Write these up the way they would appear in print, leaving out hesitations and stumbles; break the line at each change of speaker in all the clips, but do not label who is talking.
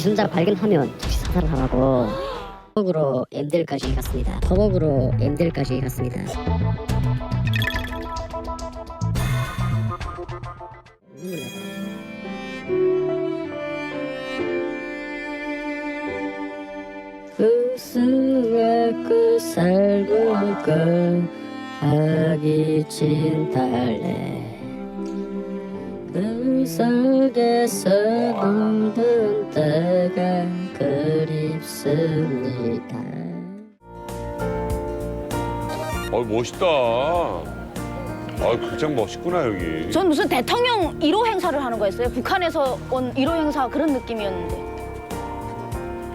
기술자 발견하면 즉시 사살을 하라고. 토목으로 MDL까지 갔습니다. 토목으로 MDL까지 갔습니다. 그 수가 살고 하기 진 달래 그 속에서 묻은 때가 그립습니다.
멋있다. 극장 멋있구나 여기.
전 무슨 대통령 1호 행사를 하는 거였어요. 북한에서 온 1호 행사 그런 느낌이었는데.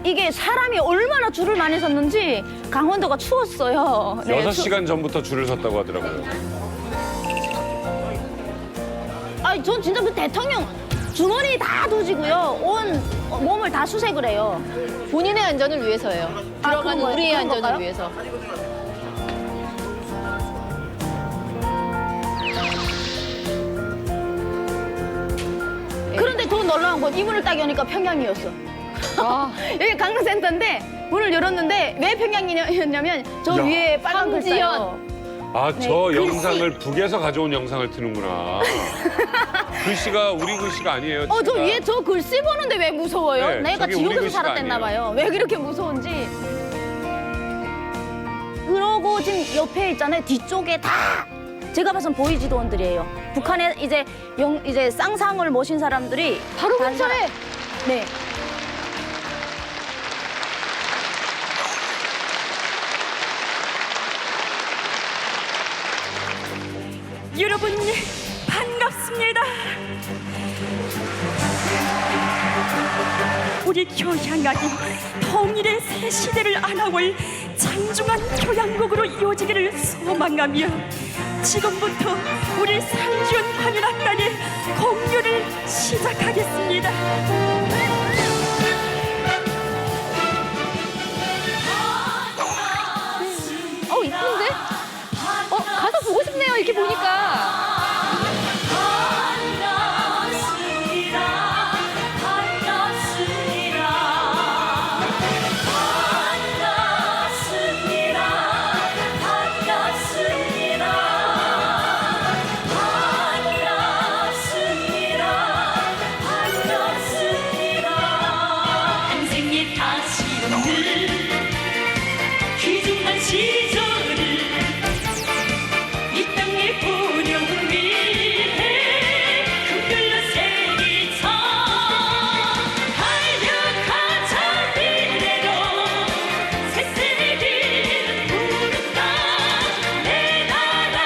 이게 사람이 얼마나 줄을 많이 섰는지 강원도가 추웠어요. 네,
6시간 전부터 줄을 섰다고 하더라고요.
아니, 전 진짜 그 대통령 주머니 다 도지고요. 온 몸을 다 수색을 해요.
본인의 안전을 위해서예요. 들어가는
그런
우리의
그런
안전을
건가요?
위해서.
그런데 더 놀라운 건 이 문을 딱 여니까 평양이었어.
아,
여기 강릉센터인데 문을 열었는데 왜 평양이었냐면 저
야.
위에 빨간
황지연.
글자요.
저
네, 글씨.
영상을 북에서 가져온 영상을 트는구나. 글씨가 우리 글씨가 아니에요.
저
진짜.
위에 저 글씨 보는데 왜 무서워요?
네,
내가
저게 우리
지옥에서
글씨가
살았댔나
아니에요.
봐요. 왜 그렇게 무서운지. 그러고 지금 옆에 있잖아요. 뒤쪽에 다 제가 봐선 보이지도원들이에요. 북한에 이제 이제 쌍상을 모신 사람들이
바로
다른
근처에.
사람- 네.
여러분 반갑습니다. 우리 교향악이 통일의 새 시대를 안아올 장중한 교향곡으로 이어지기를 소망하며 지금부터 우리 상준 관현악단의 공연을 시작하겠습니다.
이쁜데? 가서 보고 싶네요, 이렇게 보니까.
인생의 다시 없는 귀중한 시절을 이 땅에 보령 위해 그별로 새기자 달려가자 미래로 새세기를 부른다 내 나라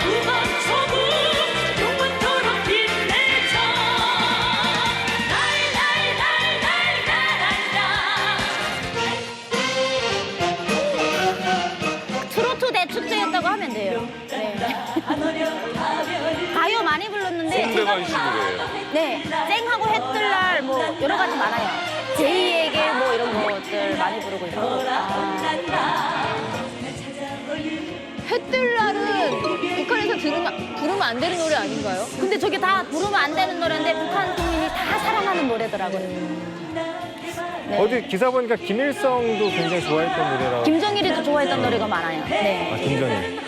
구멍초구 영원토록 빛내자
트로트 대축제였다고 하면 돼요. 네. 가요 많이 불렀는데
홍대관 씨 노래예요.
네, 쨍하고 해뜰 날 뭐 여러 가지 많아요. 제이에게 뭐 이런 것들 많이 부르고 있고.
해뜰 날은 북한에서 부르면 안 되는 노래 아닌가요?
근데 저게 다 부르면 안 되는 노래인데 북한 국민이 다 사랑하는 노래더라고요. 네.
어디 기사 보니까 김일성도 굉장히 좋아했던 노래라고.
김정일이도 좋아했던 노래가 많아요. 네.
김정일.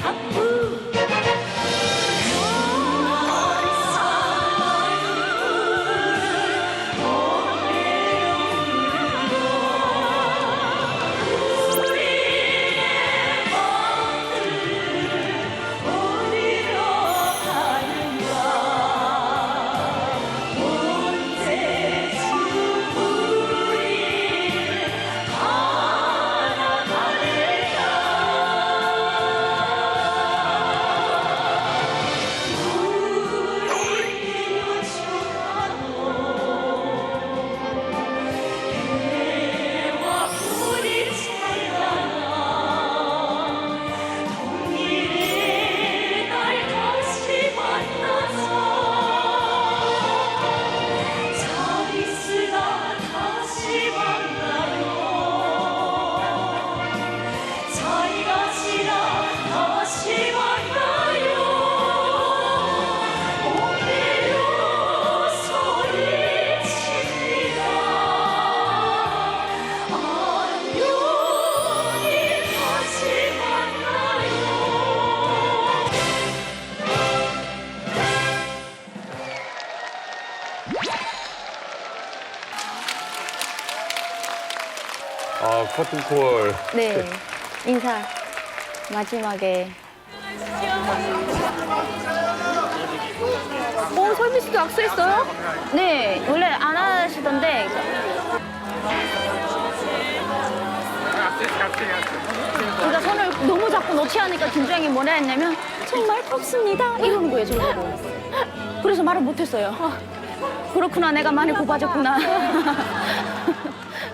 아, 커튼콜.
네. 인사 마지막에.
설미 씨도 악수했어요?
네, 원래 안 하시던데. 그러니까 손을 너무 자꾸 놓지 않으니까 김주영이 뭐라 했냐면 정말 덥습니다 이러는 거예요, 저보고. 그래서 말을 못했어요. 그렇구나, 내가 많이 고빠졌구나.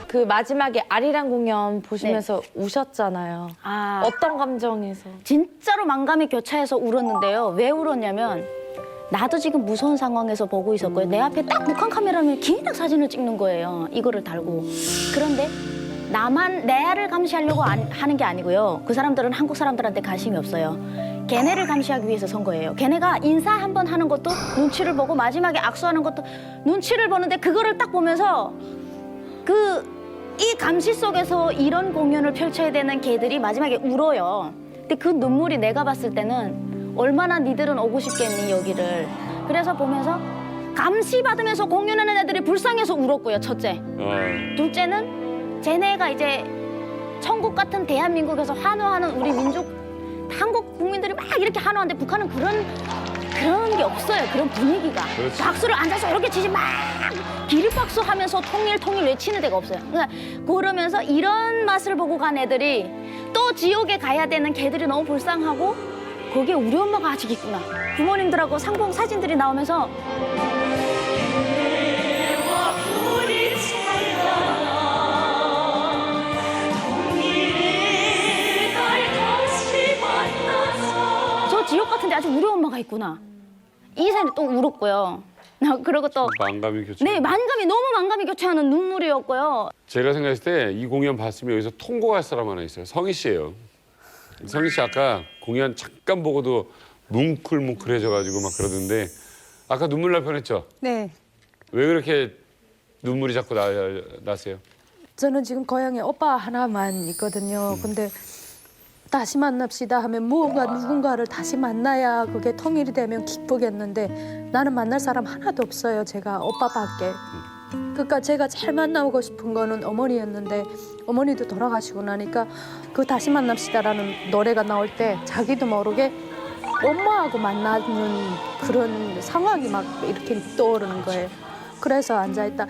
그 마지막에 아리랑 공연 보시면서 우셨잖아요.
아,
어떤 감정에서?
진짜로 만감이 교차해서 울었는데요. 왜 울었냐면 나도 지금 무서운 상황에서 보고 있었고요. 내 앞에 딱 북한 카메라면 기인학 사진을 찍는 거예요. 이거를 달고. 그런데 나만 내 아를 감시하려고 하는 게 아니고요. 그 사람들은 한국 사람들한테 관심이 없어요. 걔네를 감시하기 위해서 선 거예요. 걔네가 인사 한 번 하는 것도 눈치를 보고 마지막에 악수하는 것도 눈치를 보는데 그거를 딱 보면서 이 감시 속에서 이런 공연을 펼쳐야 되는 걔들이 마지막에 울어요. 근데 그 눈물이 내가 봤을 때는 얼마나 니들은 오고 싶겠니 여기를. 그래서 보면서 감시받으면서 공연하는 애들이 불쌍해서 울었고요, 첫째. 둘째는 쟤네가 이제 천국 같은 대한민국에서 환호하는 우리 민족, 한국 국민들이 막 이렇게 환호하는데 북한은 그런 게 없어요. 그런 분위기가.
그렇지.
박수를 앉아서 이렇게 치지 막 기립박수 하면서 통일 외치는 데가 없어요. 그러니까 그러면서 이런 맛을 보고 간 애들이 또 지옥에 가야 되는 걔들이 너무 불쌍하고 거기에 우리 엄마가 아직 있구나. 부모님들하고 상봉 사진들이 나오면서
우리 사랑 동일의 날 다시 만나서
저 지옥 같은데 아직 우리 엄마가 있구나. 이 사람이 또 울었고요. 그리고 또
만감이 교차.
네, 너무 만감이 교차하는 눈물이었고요.
제가 생각했을 때 이 공연 봤으면 여기서 통곡할 사람 하나 있어요. 성희 씨예요. 성희 씨 아까 공연 잠깐 보고도 뭉클뭉클해져가지고 막 그러던데 아까 눈물 날 뻔했죠?
네.
왜 그렇게 눈물이 자꾸 나세요?
저는 지금 고향에 오빠 하나만 있거든요. 근데 다시 만납시다 하면 무언가 누군가를 다시 만나야 그게 통일이 되면 기쁘겠는데 나는 만날 사람 하나도 없어요. 제가 오빠밖에. 그러니까 제가 제일 만나고 싶은 거는 어머니였는데 어머니도 돌아가시고 나니까 그 다시 만납시다라는 노래가 나올 때 자기도 모르게 엄마하고 만나는 그런 상황이 막 이렇게 떠오르는 거예요. 그래서 앉아있다.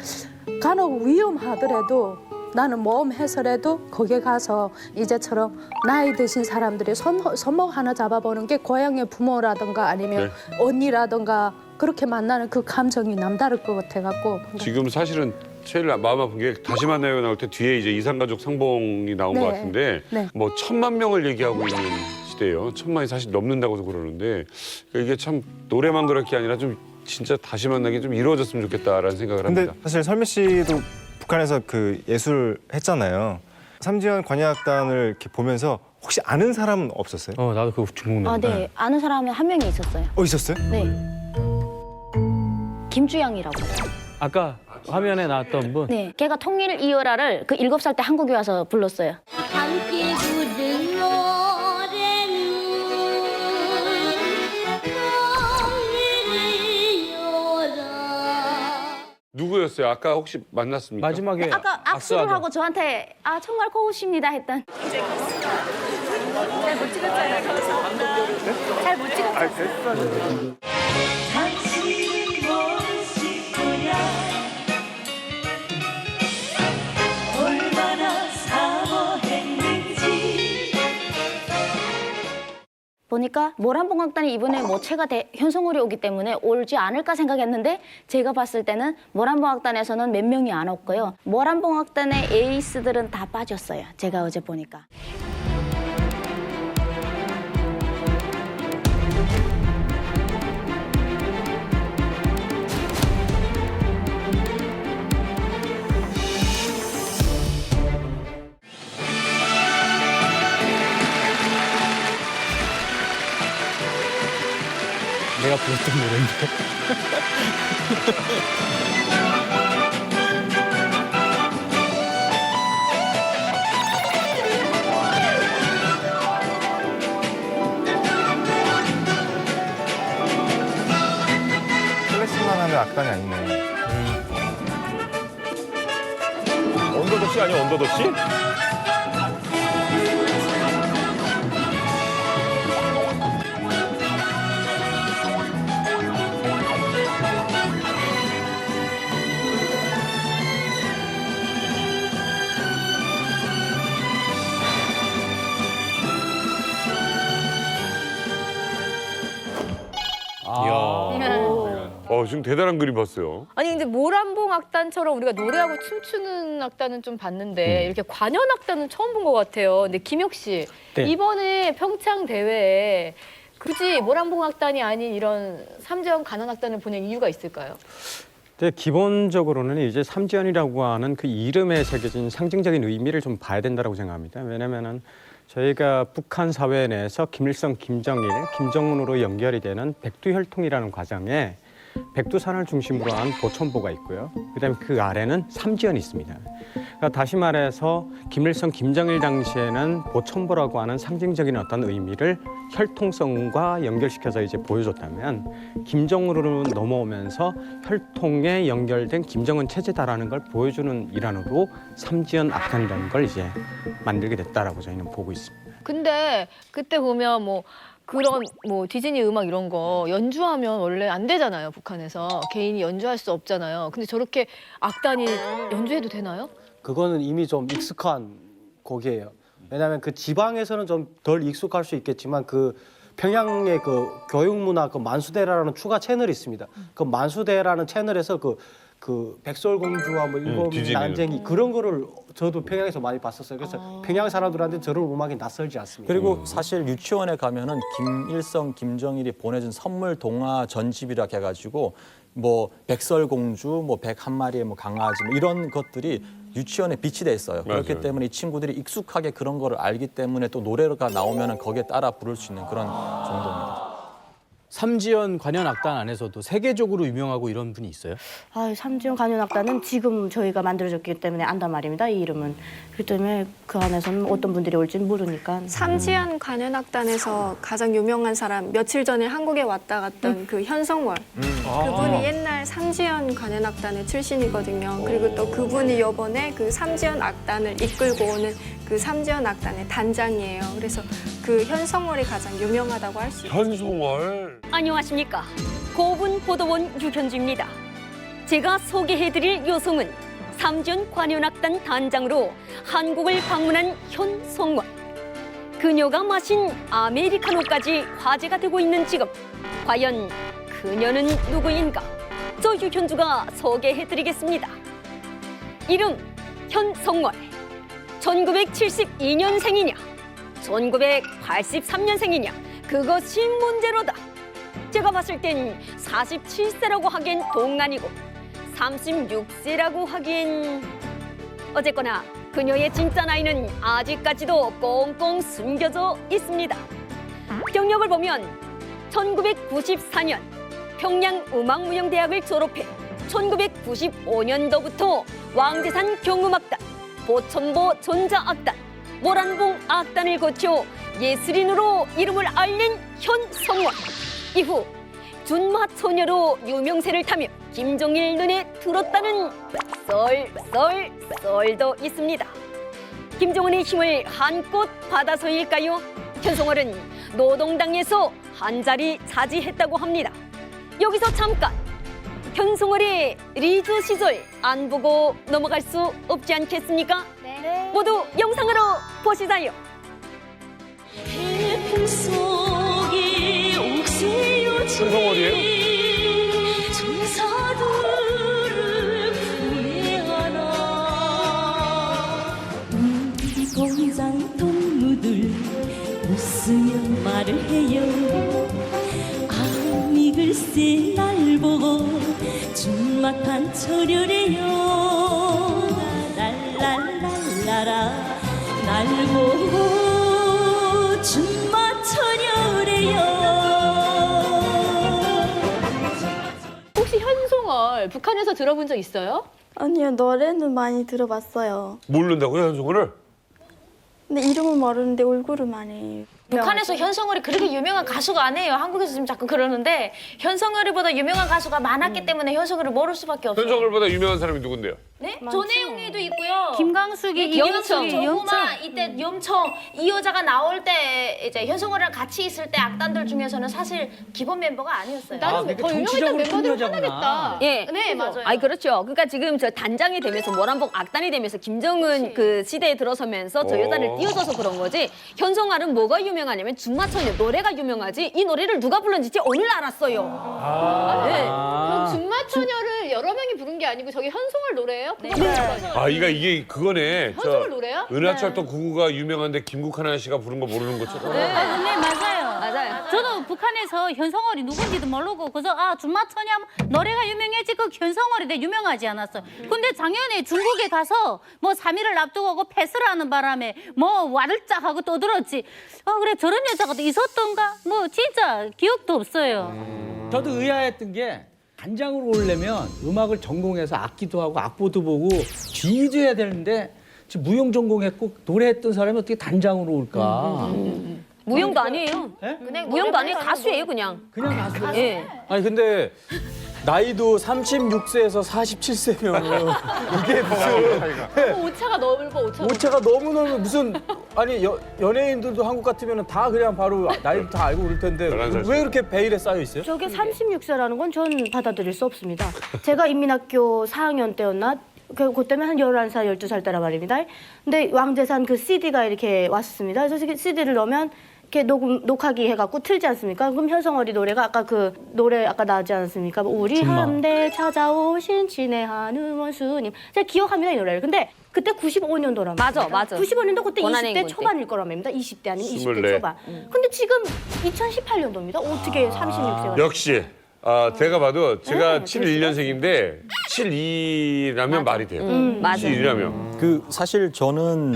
간혹 위험하더라도 나는 모험해서라도 거기에 가서 이제처럼 나이 드신 사람들이 손목 하나 잡아보는 게 고향의 부모라든가 아니면 언니라든가 그렇게 만나는 그 감정이 남다를 것 같아갖고.
지금 사실은 제일 마음 아픈 게 다시 만나요 나올 때 뒤에 이제 이산가족 상봉이 나온
네.
것 같은데
네.
뭐 1000만 명을 얘기하고 있는 시대예요. 1000만이 사실 넘는다고도 그러는데 이게 참 노래만 그럴 게 아니라 좀 진짜 다시 만나기 좀 이루어졌으면 좋겠다라는 생각을
근데
합니다.
사실 설미 씨도 북한에서 그 예술 했잖아요. 삼지연 관현악단을 이렇게 보면서 혹시 아는 사람은 없었어요?
나도 그거 주목나.
아, 네. 아는 사람이 한 명이 있었어요.
있었어요?
네. 김주영이라고.
아까 화면에 나왔던 분.
네. 걔가 통일 이어라를 그 7살 때 한국에 와서 불렀어요.
함께 부른 노래는 통일이여라.
누구였어요? 아까 혹시 만났습니까?
마지막에
아까 악수를
악수하다.
하고 저한테 아 정말 고우십니다 했던.
당신은 무엇이 거냐 얼마나 사모했는지
보니까 모란봉악단이 이번에 모체가 현성월이 오기 때문에 올지 않을까 생각했는데 제가 봤을 때는 모란봉악단에서는 몇 명이 안 왔고요. 모란봉악단의 에이스들은 다 빠졌어요. 제가 어제 보니까.
내가 불렀던 노래인데.
클래식만 하는 악단이 아니네.
언더더씨 아니야 언더더씨?
지금 대단한 그림 봤어요.
아니 근데 모란봉 악단처럼 우리가 노래하고 춤추는 악단은 좀 봤는데 이렇게 관현 악단은 처음 본 것 같아요. 근데 김혁 씨
네.
이번에 평창 대회에 굳이 모란봉 악단이 아닌 이런 삼재현 관현 악단을 보낸 이유가 있을까요?
근데 기본적으로는 이제 삼지연이라고 하는 그 이름에 새겨진 상징적인 의미를 좀 봐야 된다고 생각합니다. 왜냐면은 저희가 북한 사회 내에서 김일성, 김정일, 김정은으로 연결이 되는 백두혈통이라는 과정에 백두산을 중심으로 한 보천보가 있고요. 그다음에 그 아래는 삼지연이 있습니다. 그러니까 다시 말해서 김일성, 김정일 당시에는 보천보라고 하는 상징적인 어떤 의미를 혈통성과 연결시켜서 이제 보여줬다면 김정은으로 넘어오면서 혈통에 연결된 김정은 체제다라는 걸 보여주는 일환으로 삼지연 악단이라는 걸 이제 만들게 됐다라고 저희는 보고 있습니다.
근데 그때 보면 뭐 그런 뭐 디즈니 음악 이런 거 연주하면 원래 안 되잖아요. 북한에서 개인이 연주할 수 없잖아요. 근데 저렇게 악단이 연주해도 되나요?
그거는 이미 좀 익숙한 곡이에요. 왜냐하면 그 지방에서는 좀 덜 익숙할 수 있겠지만 그 평양의 그 교육문화 그 만수대라는 추가 채널이 있습니다. 그 만수대라는 채널에서 그 백설공주와 뭐 일곱
디즈니는.
난쟁이 그런 거를 저도 평양에서 많이 봤었어요. 그래서 평양 사람들한테 저런 음악이 낯설지 않습니다.
그리고 사실 유치원에 가면은 김일성, 김정일이 보내준 선물 동화 전집이라 해가지고 뭐 백설공주, 뭐 101마리의 뭐 강아지 뭐 이런 것들이 유치원에 비치돼 있어요. 그렇기
맞아요.
때문에 이 친구들이 익숙하게 그런 거를 알기 때문에 또 노래가 나오면은 거기에 따라 부를 수 있는 그런 정도입니다.
삼지연 관현 악단 안에서도 세계적으로 유명하고 이런 분이 있어요?
아, 삼지연 관현 악단은 지금 저희가 만들어졌기 때문에 안단 말입니다. 이 이름은. 그렇기 때문에 그 안에서는 어떤 분들이 올지는 모르니까.
삼지연 관현악단에서 가장 유명한 사람 며칠 전에 한국에 왔다 갔던 그 현성월 그분이 옛날 삼지연 관현악단의 출신이거든요. 그리고 또 그분이 이번에 그 삼지연 악단을 이끌고 오는 그 삼지연 악단의 단장이에요. 그래서 그 현성월이 가장 유명하다고 할 수 있어요.
현송월.
안녕하십니까. 고분 보도원 유현주입니다. 제가 소개해드릴 요송은 삼지연 관현악단 단장으로 한국을 방문한 현성월. 그녀가 마신 아메리카노까지 화제가 되고 있는 지금 과연 그녀는 누구인가? 저 유현주가 소개해드리겠습니다. 이름 현성월. 1972년생이냐? 1983년생이냐? 그것이 문제로다. 제가 봤을 땐 47세라고 하기엔 동안이고 36세라고 하기엔 어쨌거나 그녀의 진짜 나이는 아직까지도 꽁꽁 숨겨져 있습니다. 경력을 보면 1994년 평양음악무용대학을 졸업해 1995년도부터 왕재산 경음악단, 보천보 전자악단, 모란봉 악단을 거쳐 예술인으로 이름을 알린 현성월. 이후 준마처녀로 유명세를 타며 김정일 눈에 들었다는 썰도 있습니다. 김정은의 힘을 한껏 받아서일까요? 현성월은 노동당에서 한 자리 차지했다고 합니다. 여기서 잠깐! 현성월의 리즈 시절 안 보고 넘어갈 수 없지 않겠습니까? 네. 모두 영상으로 보시자요. 태풍 속에 옥새요
현송월이에요?
천사들을 구해하나 우리 공장 동무들 웃으며 말을 해요. 아니 글쎄 날 보고 준막한 처녀래요. 랄랄랄라라 날 보고 준마 처녀래요.
혹시 현송월 북한에서 들어본 적 있어요?
아니요, 노래는 많이 들어봤어요.
모른다고요, 현송월을?
근데 이름은 모르는데 얼굴은 많이.
북한에서 현성월이 그렇게 유명한 가수가 아니에요. 한국에서 지금 자꾸 그러는데 현성월이보다 유명한 가수가 많았기 때문에 현성월을 모를 수밖에 없어요.
현송월보다 유명한 사람이 누군데요?
네? 전혜영이도 있고요.
김광숙이,
염청,
이경숙이,
조구마 이때 염청 이 여자가 나올 때 이제 현성월이랑 같이 있을 때 악단들 중에서는 사실 기본 멤버가 아니었어요.
나는 더 유명했던 멤버들 하나겠다.
예, 네 맞아요.
아니 그렇죠. 그러니까 지금 저 단장이 되면서 모란봉 악단이 되면서 김정은 그 시대에 들어서면서 저 여자를 띄워줘서 그런 거지. 현성알은 뭐가 유명하냐면 준마천녀 노래가 유명하지. 이 노래를 누가 불렀는지 오늘 알았어요.
그럼 준마처녀를 여러 명이 부른 게 아니고 저기 현송월 노래예요?
네.
아 이게 그거네.
현송월 노래요?
은하철도 9구가 유명한데 김국하나 씨가 부른 거 모르는 것처럼.
네, 맞아요.
맞아요.
저도 북한에서 현성월이 누군지도 모르고 그래서 준마천녀 노래가 유명해지 그 현성월이 되게 유명하지 않았어. 근데 작년에 중국에 가서 뭐 3일을 앞두고 패스를 하는 바람에 뭐 와들짝 하고 떠들었지. 그래 저런 여자가 또 있었던가? 뭐 진짜 기억도 없어요.
저도 의아했던 게 단장으로 오려면 음악을 전공해서 악기도 하고 악보도 보고 지휘도 해야 되는데 지금 무용 전공했고 노래했던 사람이 어떻게 단장으로 올까?
무용도 아니에요.
네?
무용도 아니에요. 가수예요 그냥.
그냥 가수예요?
예.
아니 근데 나이도 36세에서 47세면 이게 무슨
오차가 넓어 오차가.
오차가 너무 넓은 무슨 아니 연예인들도 한국 같으면 다 그냥 바로 나이도 다 알고 그럴 텐데
11살
왜 이렇게 베일에 쌓여 있어요?
저게 36세라는 건 전 받아들일 수 없습니다. 제가 인민학교 4학년 때였나? 그때면 한 11살, 12살 때라 말입니다. 근데 왕재산 그 CD가 이렇게 왔습니다. 그래서 CD를 넣으면 이렇게 녹화기 해갖고 틀지 않습니까? 그럼 현성월이 노래가 아까 그 노래 아까 나오지 않았습니까? 우리 함대 찾아오신 친애하는 원수님. 제가 기억합니다 이 노래를. 근데 그때 95년도라
맞아, 맞아.
95년도 그때
권한의
20대
인군
초반일 거란 말입니다. 20대 아니면 20대
24.
초반. 근데 지금 2018년도입니다. 어떻게 36세가
역시 제가 봐도 제가 71년생인데 72라면 말이 돼요.
맞아.
72라면.
그 사실 저는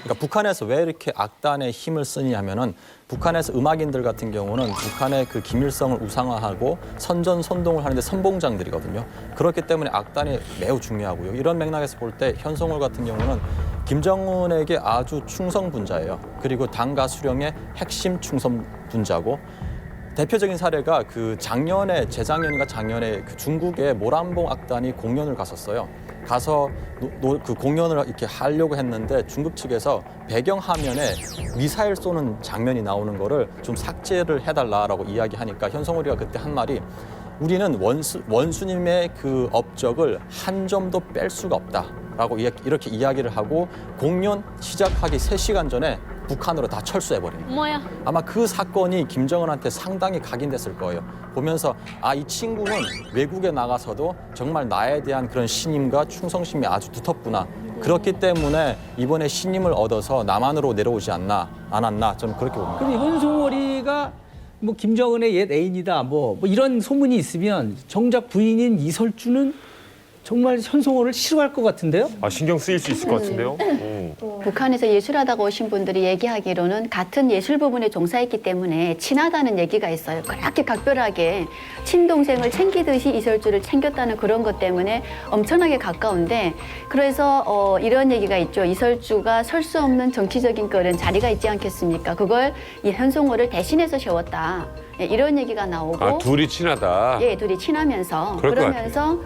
그러니까 북한에서 왜 이렇게 악단에 힘을 쓰냐 하면은 북한에서 음악인들 같은 경우는 북한의 그 김일성을 우상화하고 선전선동을 하는데 선봉장들이거든요. 그렇기 때문에 악단이 매우 중요하고요. 이런 맥락에서 볼 때 현성월 같은 경우는 김정은에게 아주 충성분자예요. 그리고 당가 수령의 핵심 충성분자고 대표적인 사례가 그 작년에 재작년인가 작년에 그 중국의 모란봉 악단이 공연을 갔었어요. 가서 그 공연을 이렇게 하려고 했는데 중국 측에서 배경 화면에 미사일 쏘는 장면이 나오는 거를 좀 삭제를 해달라라고 이야기하니까 현성월이가 그때 한 말이 우리는 원수님의 그 업적을 한 점도 뺄 수가 없다라고 이렇게 이야기를 하고 공연 시작하기 3시간 전에 북한으로 다 철수해버립니다.
뭐야?
아마 그 사건이 김정은한테 상당히 각인됐을 거예요. 보면서 이 친구는 외국에 나가서도 정말 나에 대한 그런 신임과 충성심이 아주 두텁구나. 그렇기 때문에 이번에 신임을 얻어서 남한으로 내려오지 않았나 저는 그렇게 봅니다.
근데 현송월이가 뭐 김정은의 옛 애인이다 뭐 이런 소문이 있으면 정작 부인인 이설주는 정말 현송월을 싫어할 것 같은데요?
신경 쓰일 수 있을 것 같은데요?
북한에서 예술하다가 오신 분들이 얘기하기로는 같은 예술 부분에 종사했기 때문에 친하다는 얘기가 있어요. 그렇게 각별하게 친동생을 챙기듯이 이설주를 챙겼다는 그런 것 때문에 엄청나게 가까운데 그래서 이런 얘기가 있죠. 이설주가 설 수 없는 정치적인 그런 자리가 있지 않겠습니까? 그걸 이 현송월을 대신해서 세웠다. 이런 얘기가 나오고
둘이 친하다.
예, 둘이 친하면서
그럴 것
그러면서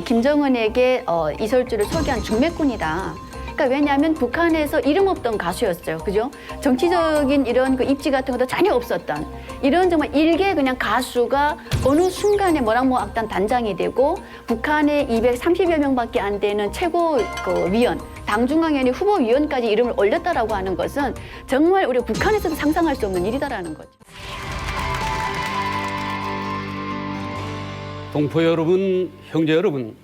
김정은에게 이설주를 소개한 중매꾼이다. 그러니까 왜냐하면 북한에서 이름 없던 가수였어요. 그죠? 정치적인 이런 그 입지 같은 것도 전혀 없었던 이런 정말 일개 그냥 가수가 어느 순간에 모란봉 악단 단장이 되고 북한의 230여 명밖에 안 되는 최고 그 위원 당중앙위원회 후보위원까지 이름을 올렸다라고 하는 것은 정말 우리 북한에서도 상상할 수 없는 일이다라는 거죠.
동포 여러분, 형제 여러분,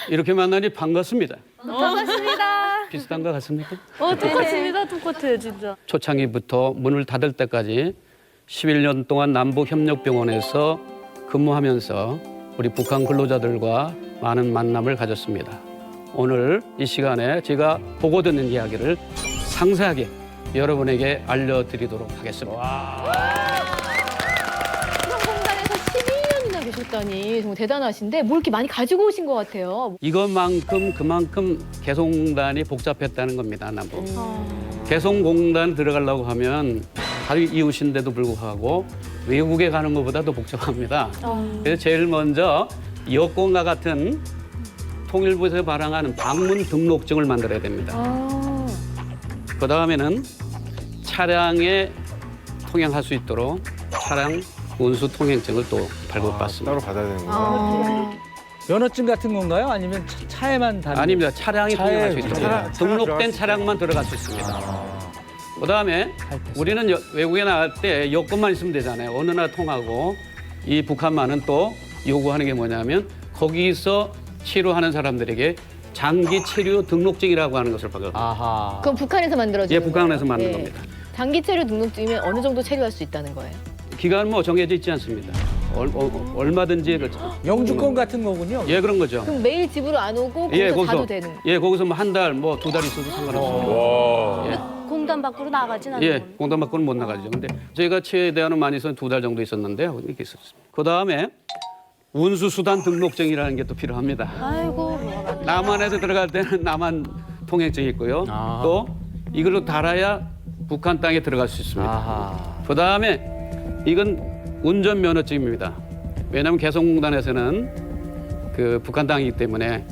이렇게 만나니 반갑습니다.
반갑습니다.
비슷한 것 같습니까?
똑같습니다. 똑같아요, 진짜.
초창기부터 문을 닫을 때까지 11년 동안 남북협력병원에서 근무하면서 우리 북한 근로자들과 많은 만남을 가졌습니다. 오늘 이 시간에 제가 보고 듣는 이야기를 상세하게 여러분에게 알려드리도록 하겠습니다.
공단에서 12년이나 계셨다니 정말 대단하신데 뭘 이렇게 많이 가지고 오신 것 같아요.
이것만큼 그만큼 개성공단이 복잡했다는 겁니다, 남북. 개성공단 들어가려고 하면 바로 이웃인데도 불구하고 외국에 가는 것보다 더 복잡합니다. 그래서 제일 먼저 여권과 같은 통일부에서 발행하는 방문 등록증을 만들어야 됩니다. 그 다음에는 차량에 통행할 수 있도록 차량 운수 통행증을 또 발급받습니다.
따로 받아야 되는구나.
면허증 같은 건가요? 아니면 차에만 다니는?
아닙니다. 차량이
차에
통행할 수 있도록
차량
등록된 차량만 들어갈 수 있습니다. 그다음에 우리는 외국에 나갈 때 여권만 있으면 되잖아요. 어느 나라 통하고 이 북한만은 또 요구하는 게 뭐냐면 거기서 치료하는 사람들에게 장기 체류 등록증이라고 하는 것을 받거든요.
그럼 북한에서 만들어지는
예, 북한에서
거예요?
만든
예.
겁니다.
장기 체류 등록증이면 어느 정도 체류할 수 있다는 거예요?
기간 뭐 정해져 있지 않습니다. 얼마든지
영주권 같은 거군요.
예, 그런 거죠.
그럼 매일 집으로 안 오고 거기서 자도 되는 거예요?
예, 거기서 뭐 한 달, 뭐 2달 있어도 상관없습니다.
공단 밖으로 나가진 않는
예,
거예요.
공단 밖으로는 못 나가죠. 근데 저희가 최대한은 많이 있어서 2달 정도 있었는데요. 이렇게 있었습니다. 그 다음에 운수수단 등록증이라는 게 또 필요합니다.
아이고.
남한에서 들어갈 때는 남한 통행증이 있고요. 또 이걸로 달아야 북한 땅에 들어갈 수 있습니다. 그 다음에 이건 운전면허증입니다. 왜냐하면 개성공단에서는 그 북한 땅이기 때문에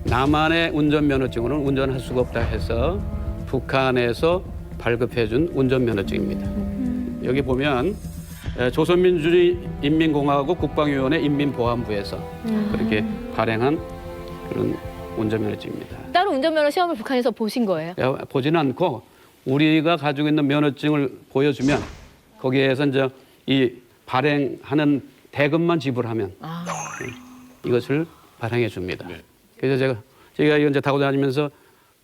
남한의 운전면허증으로는 운전할 수가 없다 해서 북한에서 발급해준 운전면허증입니다. 여기 보면 조선민주주의인민공화국 국방위원회 인민보안부에서 그렇게 발행한 그런 운전면허증입니다.
따로 운전면허 시험을 북한에서 보신 거예요?
보지는 않고 우리가 가지고 있는 면허증을 보여주면 거기에서 이제 이 발행하는 대금만 지불하면 이것을 발행해 줍니다. 그래서 제가 이거 이제 타고 다니면서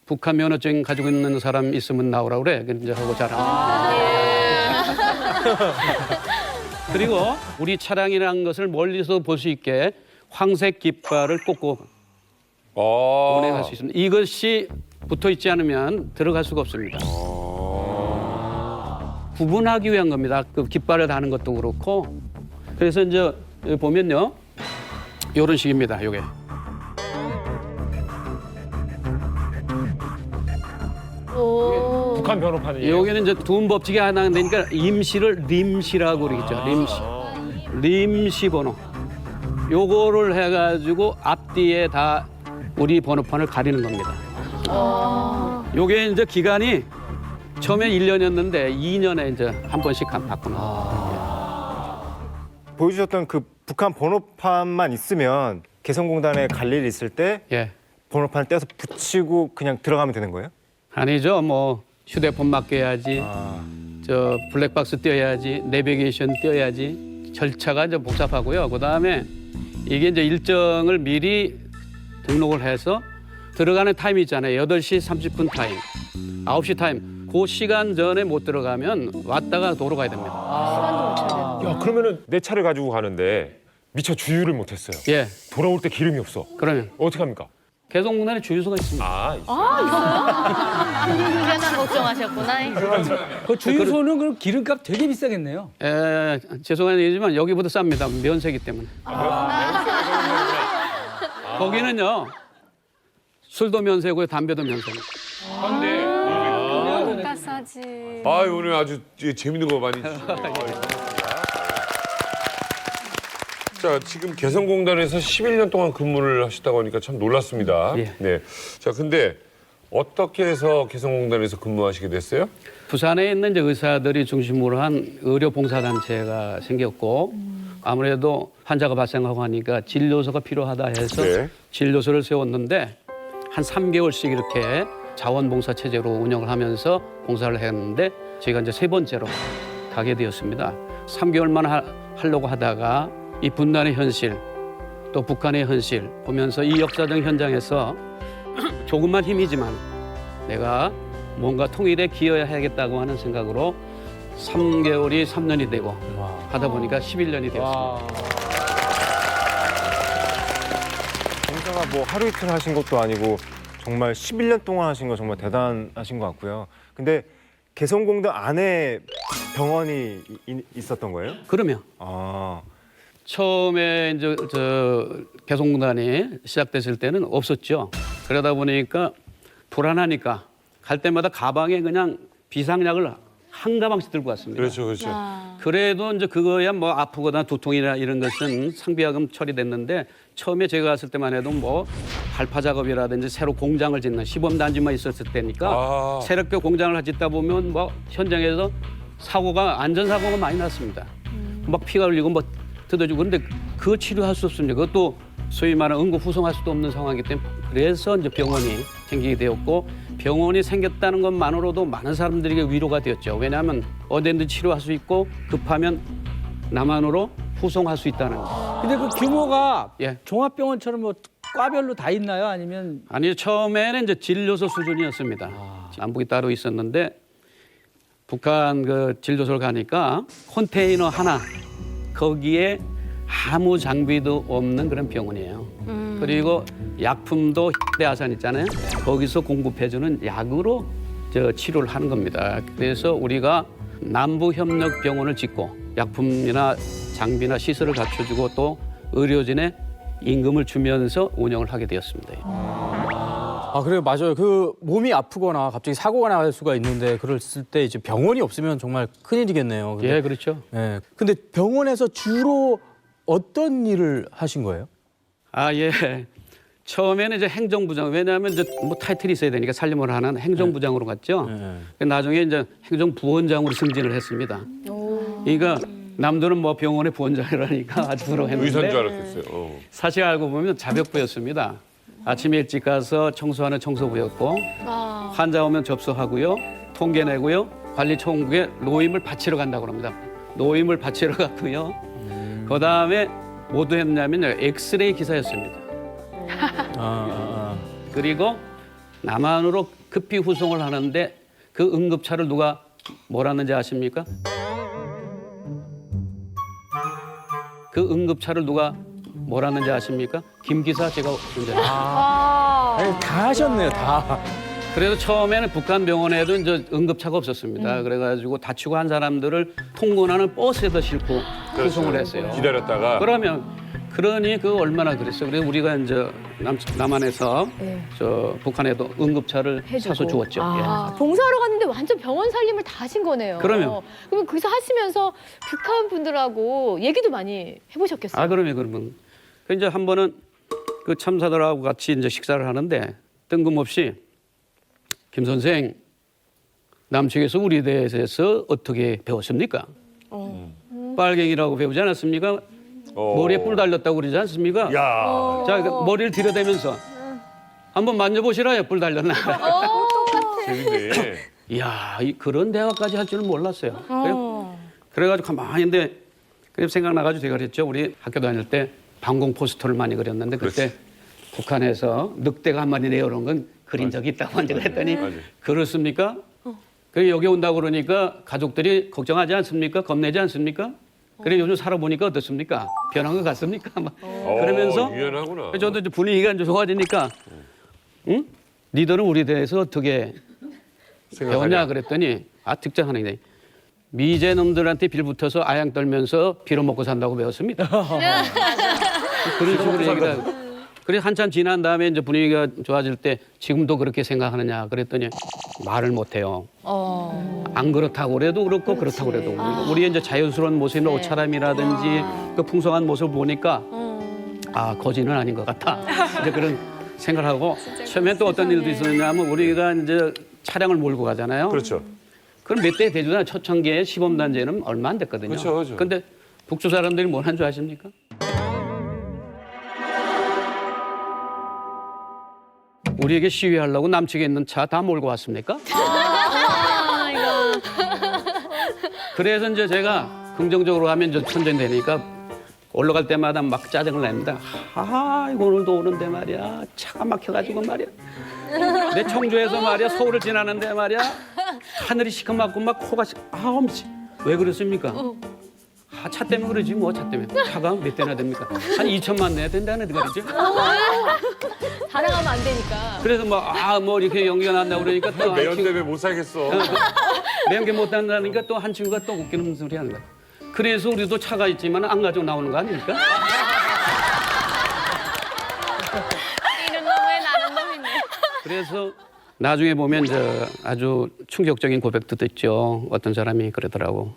북한 면허증 가지고 있는 사람 있으면 나오라고 그래. 이제 하고 자랑. 그리고 우리 차량이라는 것을 멀리서 볼 수 있게 황색 깃발을 꽂고 운행할 수 있습니다. 이것이 붙어 있지 않으면 들어갈 수가 없습니다. 구분하기 위한 겁니다. 그 깃발을 다는 것도 그렇고. 그래서 이제 여기 보면요, 이런 식입니다. 요게.
북한 변호판이에요.
여기는 이제 둔 법칙이 하나 되니까 임시를 림시라고 그러겠죠. 림시 번호. 요거를 해가지고 앞뒤에 다 우리 번호판을 가리는 겁니다. 요게 이제 기간이 처음에 1년이었는데 2년에 이제 한 번씩 바꾸는.
보여주셨던 그 북한 번호판만 있으면 개성공단에 갈 일 있을 때 번호판을 떼서 붙이고 그냥 들어가면 되는 거예요?
아니죠. 뭐 휴대폰 맡겨야지, 저 블랙박스 떼어야지, 내비게이션 떼어야지. 절차가 이제 복잡하고요. 그 다음에 이게 이제 일정을 미리 등록을 해서 들어가는 타임이 있잖아요. 8시 30분 타임, 9시 타임. 그 시간 전에 못 들어가면 왔다가 도로 가야 됩니다.
시간도 못 차려.
야, 그러면은 내 차를 가지고 가는데 미처 주유를 못했어요.
예.
돌아올 때 기름이 없어.
그러면
어떻게 합니까?
개성공단에 주유소가 있습니다.
있어요? 괜한 걱정하셨구나.
그 주유소는 그럼 기름값 되게 비싸겠네요.
죄송한 얘기지만 여기보다 쌉니다. 면세기 때문에. 거기는요, 술도 면세고요, 담배도 면세입니다.
가사지.
오늘 아주 재밌는 거 많이 주시네요. 자, 지금 개성공단에서 11년 동안 근무를 하셨다고 하니까 참 놀랐습니다. 네. 자, 근데 어떻게 해서 개성공단에서 근무하시게 됐어요?
부산에 있는 이제 의사들이 중심으로 한 의료 봉사단체가 생겼고, 아무래도 환자가 발생하고 하니까 진료소가 필요하다 해서 진료소를 세웠는데 한 3개월씩 이렇게 자원봉사 체제로 운영을 하면서 봉사를 했는데 저희가 이제 3번째로 가게 되었습니다. 3개월만 하려고 하다가 이 분단의 현실, 또 북한의 현실 보면서 이 역사적 현장에서 조금만 힘이지만 내가 뭔가 통일에 기여해야겠다고 하는 생각으로 3개월이 3년이 되고 하다 보니까 11년이 되었습니다.
봉사가 뭐 하루 이틀 하신 것도 아니고 정말 11년 동안 하신 거 정말 대단하신 것 같고요. 근데 개성공단 안에 병원이 있었던 거예요?
그러면. 처음에 이제 개성공단이 시작됐을 때는 없었죠. 그러다 보니까 불안하니까 갈 때마다 가방에 그냥 비상약을 한 가방씩 들고 왔습니다.
그렇죠, 그렇죠.
그래도 이제 그거야 뭐 아프거나 두통이나 이런 것은 상비하금 처리됐는데 처음에 제가 갔을 때만 해도 뭐 발파 작업이라든지 새로 공장을 짓는 시범단지만 있었을 때니까 새롭게 공장을 짓다 보면 뭐 현장에서 안전사고가 많이 났습니다. 막 피가 흘리고 뭐 뜯어지고 그런데 그거 치료할 수 없습니다. 그것도 소위 말하는 응급 후송할 수도 없는 상황이기 때문에 그래서 이제 병원이 생기게 되었고 병원이 생겼다는 것만으로도 많은 사람들에게 위로가 되었죠. 왜냐하면 어디든지 치료할 수 있고 급하면 남한으로 후송할 수 있다는 거.
근데 그 규모가
예.
종합병원처럼 뭐 과별로 다 있나요? 아니면
아니 처음에는 이제 진료소 수준이었습니다. 남북이 따로 있었는데 북한 그 진료소를 가니까 컨테이너 하나 거기에 아무 장비도 없는 그런 병원이에요. 그리고 약품도 대아산 있잖아요. 거기서 공급해주는 약으로 치료를 하는 겁니다. 그래서 우리가 남북협력병원을 짓고 약품이나 장비나 시설을 갖춰주고 또 의료진의 임금을 주면서 운영을 하게 되었습니다.
아 그래요, 맞아요. 그 몸이 아프거나 갑자기 사고가 날 수가 있는데 그랬을 때 이제 병원이 없으면 정말 큰일이겠네요.
예, 그렇죠.
예. 근데 병원에서 주로 어떤 일을 하신 거예요?
아, 예. 처음에는 이제 행정부장, 왜냐하면 이제 뭐 타이틀이 있어야 되니까 살림을 하는 행정부장으로 갔죠. 나중에 이제 행정부원장으로 승진을 했습니다. 그러니까 남들은 뭐 병원의 부원장이라니까 아주 부러워했는데
의사인 줄 알았겠어요.
사실 알고 보면 자벽부였습니다. 아침에 일찍 가서 청소하는 청소부였고 환자 오면 접수하고요. 통계 내고요. 관리총국에 노임을 바치러 간다고 합니다. 노임을 바치러 갔고요. 그다음에 뭐도 했냐면 엑스레이 기사였습니다. 그리고 남한으로 급히 후송을 하는데 그 응급차를 누가 몰았는지 아십니까? 그 응급차를 누가 몰았는지 아십니까? 김 기사 제가 운전했어요.
다 하셨네요, 다.
그래서 처음에는 북한 병원에도 이제 응급차가 없었습니다. 그래가지고 다치고 한 사람들을 통근하는 버스에다 싣고 후송을 했어요.
기다렸다가.
그러니 그 얼마나 그랬어요. 그래서 우리가 이제 남한에서 저 북한에도 응급차를 사서 주었죠. 예.
봉사하러 갔는데 완전 병원 살림을 다 하신 거네요.
그러면
거기서 하시면서 북한 분들하고 얘기도 많이 해보셨겠어요?
아, 그러면. 그 이제 한 번은 그 참사들하고 같이 이제 식사를 하는데 뜬금없이 김 선생, 남측에서 우리에 대해서 어떻게 배웠습니까? 빨갱이라고 배우지 않았습니까? 머리에 뿔 달렸다고 그러지 않습니까? 자, 머리를 들여대면서 한번 만져보시라요, 뿔 달렸나?
재밌네.
이야, 그런 대화까지 할 줄은 몰랐어요. 그래가지고 가만히 있는데 그래서 생각나가지고 제가 그랬죠. 우리 학교 다닐 때 방공 포스터를 많이 그렸는데 그때 북한에서 늑대가 한 마리 내려오는 건 그린 적이 있다고 한테 그랬더니 그렇습니까? 그리고 여기 온다고 그러니까 가족들이 걱정하지 않습니까? 겁내지 않습니까? 그래 요즘 살아보니까 어떻습니까? 변한 것 같습니까? 막 그러면서
유연하구나.
저도 이제 분위기가 이제 좋아지니까 응? 니들은 우리에 대해서 어떻게 배웠냐 그랬더니 특정하는 미제 놈들한테 빌붙어서 아양 떨면서 빌어먹고 산다고 배웠습니다. 그런 식으로 얘기를 하고. 그래서 한참 지난 다음에 이제 분위기가 좋아질 때 지금도 그렇게 생각하느냐 그랬더니 말을 못해요. 안 그렇다고 그래도 그렇고 그렇다고 그래도 그렇고. 우리의 이제 자연스러운 모습이나 옷차림이라든지 그 풍성한 모습을 보니까 거지는 아닌 것 같아. 이제 그런 생각을 하고 처음에 또 어떤 일도 있었냐면 우리가 이제 차량을 몰고 가잖아요.
그렇죠.
그럼 몇 대 대주나 초창기에 시범단지에는 얼마 안 됐거든요.
그렇죠.
근데 북조 사람들이 뭘 한 줄 아십니까? 우리에게 시위하려고 남측에 있는 차 다 몰고 왔습니까? 그래서 이제 제가 긍정적으로 하면 이제 선전이 되니까 올라갈 때마다 막 짜증을 냅니다. 이거 오늘도 오는데 말이야. 차가 막혀가지고 말이야. 내 청주에서 말이야. 서울을 지나는데 말이야. 하늘이 시커멓고 막 코가 왜 그랬습니까? 차 때문에 그러지 뭐 차 때문에. 차가 몇 대나 됩니까? 한 2천만 내야 된다는 거죠.
자랑하면 안 되니까.
그래서 뭐 이렇게 연기가 난다 그러니까 또
매연 때문에 못 살겠어.
매연 게 못 난다니까 또 한 친구가 또 웃기는 소리 하는 거야. 그래서 우리도 차가 있지만 안 가지고 나오는 거 아닙니까?
이런 놈에 나는 놈이네.
그래서 나중에 보면 아주 충격적인 고백도 있죠. 어떤 사람이 그러더라고.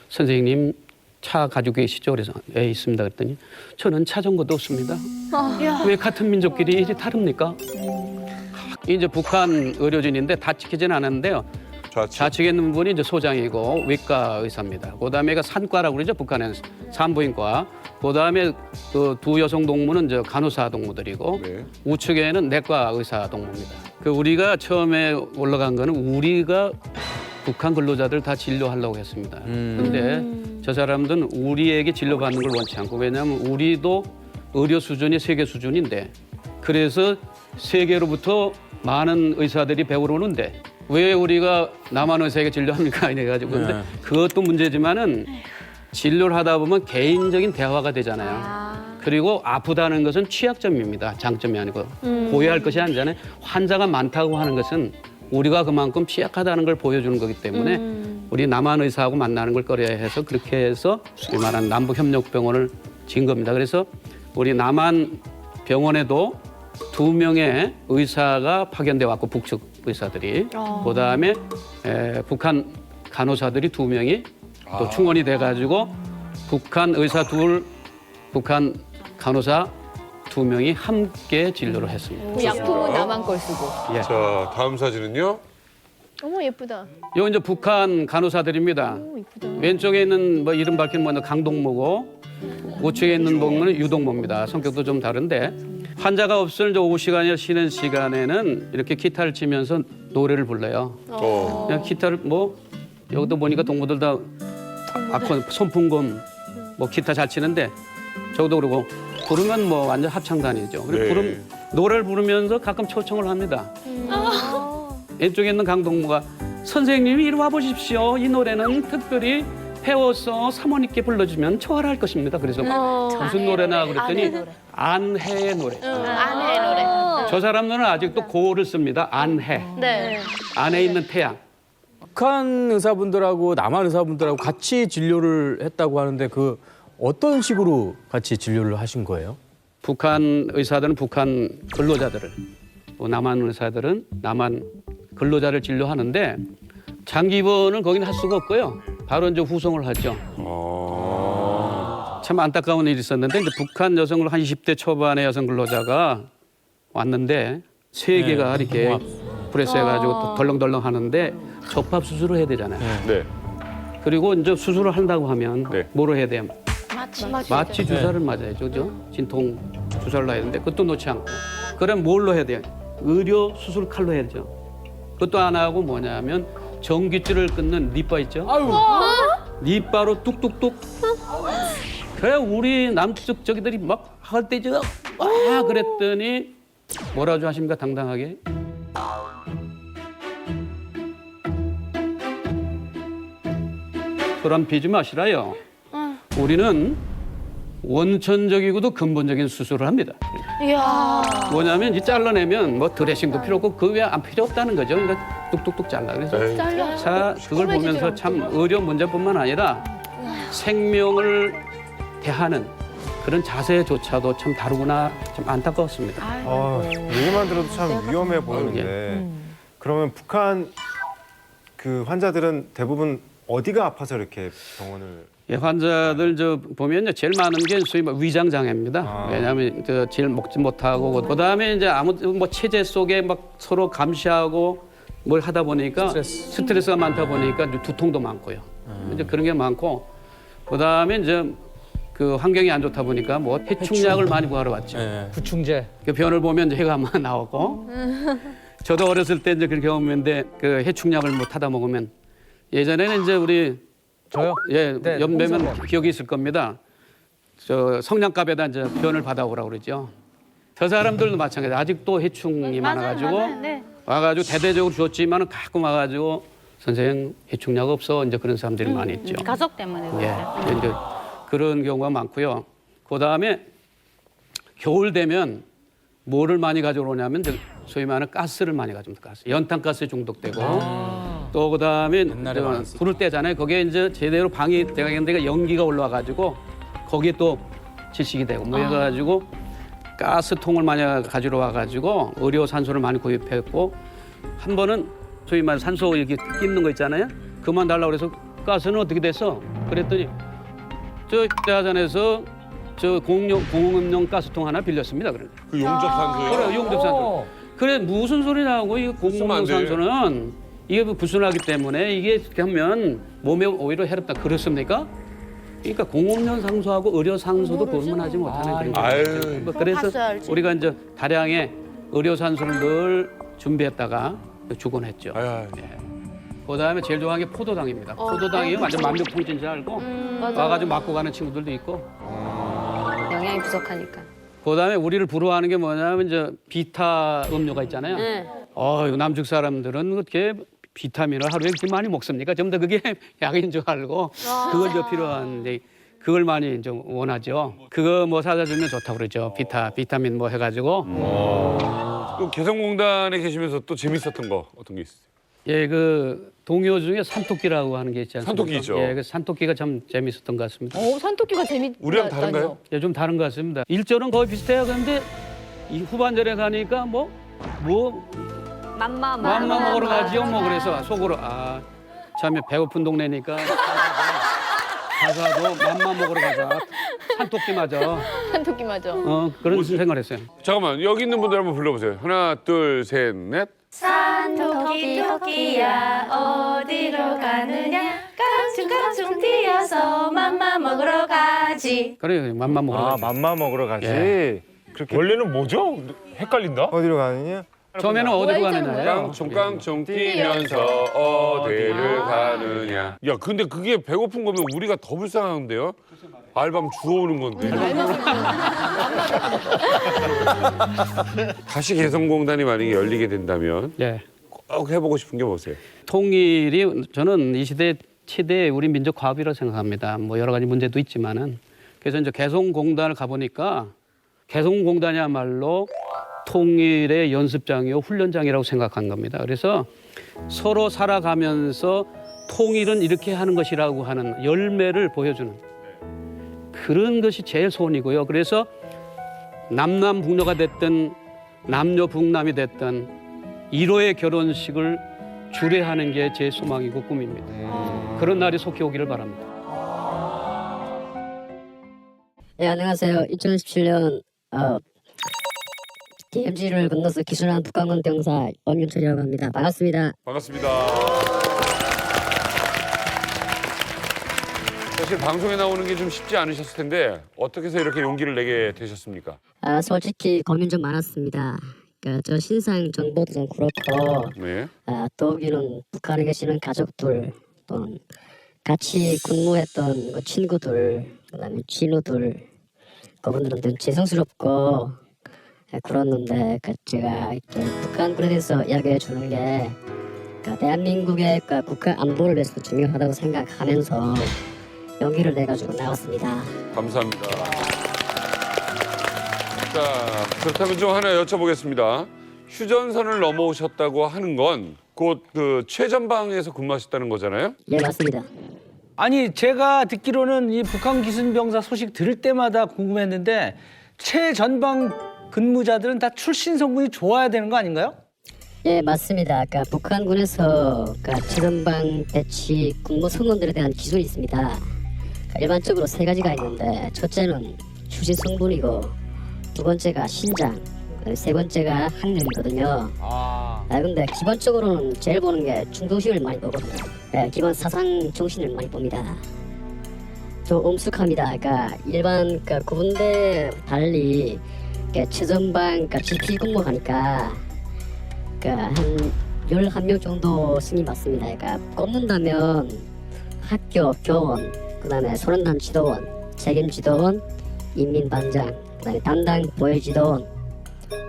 선생님 차 가지고 계시죠? 그래서 예 있습니다. 그랬더니 저는 자전거도 없습니다. 왜 같은 민족끼리 이리 다릅니까? 이제 북한 의료진인데 다 지키지는 않았는데요. 좌측에 있는 분이 이제 소장이고 외과 의사입니다. 그다음에가 산과라고 그러죠. 북한에는 산부인과. 그다음에 그 두 여성 동무는 이제 간호사 동무들이고 우측에는 내과 의사 동무입니다. 그 우리가 처음에 올라간 거는 우리가 북한 근로자들 다 진료하려고 했습니다. 그런데 저 사람들은 우리에게 진료받는 걸 원치 않고 왜냐하면 우리도 의료 수준이 세계 수준인데 그래서 세계로부터 많은 의사들이 배우러 오는데 왜 우리가 남한 의사에게 진료합니까? 이래가지고 근데 그것도 문제지만은 진료를 하다 보면 개인적인 대화가 되잖아요. 그리고 아프다는 것은 취약점입니다. 장점이 아니고 고려할 것이 아니잖아요. 환자가 많다고 하는 것은 우리가 그만큼 취약하다는 걸 보여주는 거기 때문에 우리 남한 의사하고 만나는 걸 꺼려야 해서 그렇게 해서 소위 말하는 남북협력병원을 진 겁니다. 그래서 우리 남한 병원에도 2명의 의사가 파견돼 왔고 북측 의사들이 그다음에 북한 간호사들이 2명이 또 충원이 돼가지고 북한 의사 2, 북한 간호사 2명이 함께 진료를 했습니다.
약품은 남한 걸 쓰고.
예.
자, 다음 사진은요.
어머 예쁘다.
요 이제 북한 간호사들입니다. 왼쪽에 있는 뭐 이름 밝힌 뭐 강동모고 우측에 있는 분은 유동모입니다. 성격도 좀 다른데 환자가 없을 이제 오후 시간이나 쉬는 시간에는 이렇게 기타를 치면서 노래를 불러요. 그냥 기타를 뭐 여기도 보니까 동무들 다 손풍금 뭐 기타 잘 치는데 저도 그러고 부르면 뭐 완전 합창단이죠. 그리고 노래를 부르면서 가끔 초청을 합니다. 왼쪽에 있는 강동무가 선생님이 이리 와보십시오. 이 노래는 특별히 배워서 사모님께 불러주면 좋아할 것입니다. 그래서 무슨 노래나 그랬더니 안해의 노래.
안해 노래.
저 사람들은 아직도 고를 씁니다. 안해.
네.
안에 있는 태양.
북한 의사분들하고 남한 의사분들하고 같이 진료를 했다고 하는데 그 어떤 식으로 같이 진료를 하신 거예요?
북한 의사들은 북한 근로자들을, 또 남한 의사들은 남한 근로자를 진료하는데 장기 입원을 거기는 할 수가 없고요. 바로 이제 후송을 하죠. 참 안타까운 일이 있었는데 이제 북한 여성을 한 20대 초반의 여성 근로자가 왔는데 세 개가 이렇게 프레스해가지고 덜렁덜렁 하는데 접합 수술을 해야 되잖아요.
네.
그리고 이제 수술을 한다고 하면 뭐로 해야 돼요? 마취 주사를 맞아야죠, 그죠? 진통 주사를 놔야 되는데 그것도 놓지 않고. 그럼 뭘로 해야 돼요? 의료 수술 칼로 해야죠. 그것도 안 하고 뭐냐면 전기줄을 끊는 립바 있죠? 립바로 뚝뚝뚝. 그래 우리 남쪽 저기들이 막 할 때 저 와 그랬더니 뭐라고 하십니까 당당하게? 소란 피지 마시라요. 우리는 원천적이고도 근본적인 수술을 합니다.
이야.
뭐냐면 이 잘라내면 뭐 드레싱도 필요 없고 그 외에 안 필요 없다는 거죠. 그러니까 뚝뚝뚝 잘라. 그래서 자 그걸 보면서 참 의료 문제뿐만 아니라 생명을 대하는 그런 자세조차도 참 다르구나 참 안타까웠습니다.
얘기만 들어도 참 위험해 보이는데 그러면 북한 그 환자들은 대부분 어디가 아파서 이렇게 병원을?
예, 환자들 저 보면요 제일 많은 게 소위 위장 장애입니다. 왜냐하면 제일 먹지 못하고 그다음에 이제 아무 뭐 체제 속에 막 서로 감시하고 뭘 하다 보니까 스트레스가 많다 보니까 이제 두통도 많고요. 이제 그런 게 많고 그다음에 이제 그 환경이 안 좋다 보니까 뭐 해충약을 많이 구하러 왔죠.
구충제.
그 변을 보면 해가 한번 나오고 저도 어렸을 때 이제 그런 경험인데 그 해충약을 뭐 타다 먹으면 예전에는 이제 우리
저요?
예, 연배면 기억이 있을 겁니다. 저 성냥갑에다 이제 변을 받아오라고 그러죠. 저 사람들도 마찬가지. 아직도 해충이 많아가지고 와가지고 대대적으로 줬지만은 가끔 와가지고 선생님 해충약 없어 이제 그런 사람들이 많이 있죠.
가족 때문에
예, 이제 그런 경우가 많고요. 그 다음에 겨울 되면 뭐를 많이 가져오냐면 이제 소위 말하는 가스를 많이 가져옵니다. 가스. 연탄가스에 중독되고 또 그다음에 불을 떼잖아요. 거기에 이제 제대로 방이 돼가는데 연기가 올라와가지고 거기에 또 질식이 되고 뭐 해가지고 가스통을 많이 가지러 와가지고 의료 산소를 많이 구입했고 한 번은 소위 말해 산소 이렇게 끼는 거 있잖아요. 그만 달라고 그래서 가스는 어떻게 됐어? 그랬더니 저 대하산에서 저 공업용 가스통 하나 빌렸습니다. 그래.
그 용접산소요?
그래, 용접산소. 그래 무슨 소리냐고 이 공업용 산소는 이게 불순하기 때문에 이게 이렇게 하면 몸에 오히려 해롭다. 그렇습니까? 그러니까 공업용 산소하고 의료 산소도 구분하지 못하는 그런 거죠. 그래서 우리가 이제 다량의 의료 산소를 늘 준비했다가 주곤했죠. 예. 그다음에 제일 좋아하는 게 포도당입니다. 포도당이 완전 만병통치인 줄 알고 와가지고 맞고 가는 친구들도 있고.
영양이 부족하니까.
그다음에 우리를 부러워하는 게 뭐냐면 이제 비타 음료가 있잖아요. 이거 남측 사람들은 그렇게 비타민을 하루에 그렇게 많이 먹습니까? 전부 다 그게 약인 줄 알고 그걸 좀 필요한데 그걸 많이 좀 원하죠. 그거 뭐 사다 주면 좋다고 그러죠. 비타민 뭐 해가지고.
그 개성공단에 계시면서 또 재밌었던 거 어떤 게 있어요?
예, 그 동요 중에 산토끼라고 하는 게 있지 않습니까?
산토끼죠.
예, 그 산토끼가 참 재밌었던 것 같습니다.
산토끼가 재밌다뇨.
우리랑 다른가요?
예, 좀 다른 것 같습니다. 1절은 거의 비슷해요. 그런데 이 후반절에 가니까 뭐
맘마
먹으러 가지요. 뭐 그래서 속으로 참 배고픈 동네니까 가서도 맘마 먹으러 가자. 산토끼 맞아.
산토끼 맞아.
그런 생각을 했어요.
잠깐만 여기 있는 분들 한번 불러보세요. 하나 둘 셋 넷.
산토끼 토끼야 어디로 가느냐 깡충깡충 뛰어서 맘마 먹으러 가지.
그래 맘마 먹으러 가지.
맘마 먹으러 가지.
예.
그렇게
원래는 뭐죠? 헷갈린다.
어디로 가느냐?
처음에는 어디로 가느냐요?
깡총깡총 뛰면서 어디를 가느냐. 야 근데 그게 배고픈 거면 우리가 더 불쌍한데요? 알밤 주워오는 건데. 다시 개성공단이 만약에 열리게 된다면 꼭 해보고 싶은 게 뭐세요?
통일이 저는 이 시대 최대의 우리 민족 과업이라고 생각합니다. 뭐 여러 가지 문제도 있지만은 그래서 이제 개성공단을 가보니까 개성공단이야말로 통일의 연습장이요 훈련장이라고 생각한 겁니다. 그래서 서로 살아가면서 통일은 이렇게 하는 것이라고 하는 열매를 보여주는 그런 것이 제일 소원이고요. 그래서 남남북녀가 됐든 남녀북남이 됐든 1호의 결혼식을 주례하는 게 제 소망이고 꿈입니다. 그런 날이 속히 오기를 바랍니다.
네, 안녕하세요. 2017년 DMZ를 건너서 기술한 북한군 병사 엄윤철이라고 합니다. 반갑습니다.
반갑습니다. 사실 방송에 나오는 게 좀 쉽지 않으셨을 텐데 어떻게 해서 이렇게 용기를 내게 되셨습니까?
솔직히 고민 좀 많았습니다. 그러니까 저 신상 정보도 좀 그렇고 또 여기는 북한에 계시는 가족들 또 같이 근무했던 그 친구들 그다음에 친구들 그분들은 좀 죄송스럽고 그랬는데 제가 이렇게 북한군에 대해서 이야기해 주는 게 대한민국의 국가 안보를 위해서 중요하다고 생각하면서 용기를 내가지고 나왔습니다.
감사합니다. 자, 그렇다면 좀 하나 여쭤보겠습니다. 휴전선을 넘어오셨다고 하는 건 곧 그 최전방에서 근무하셨다는 거잖아요?
네, 맞습니다.
아니 제가 듣기로는 이 북한 기순병사 소식 들을 때마다 궁금했는데 최전방 근무자들은 다 출신 성분이 좋아야 되는 거 아닌가요?
예, 맞습니다. 북한군에서 최전방 배치 군무 성원들에 대한 기준이 있습니다. 일반적으로 3가지가 있는데 첫째는 출신 성분이고 두 번째가 신장, 세 번째가 학력이거든요. 근데 기본적으로는 제일 보는 게 중도심을 많이 보거든요. 기본 사상 정신을 많이 봅니다. 좀 엄숙합니다. 일반 구분대 달리 최전방 GP 근무하니까 한 11명 정도 승인 받습니다. 꼽는다면 학교, 교원, 그다음에 소련단 지도원, 책임 지도원, 인민반장, 그다음에 담당 보위 지도원,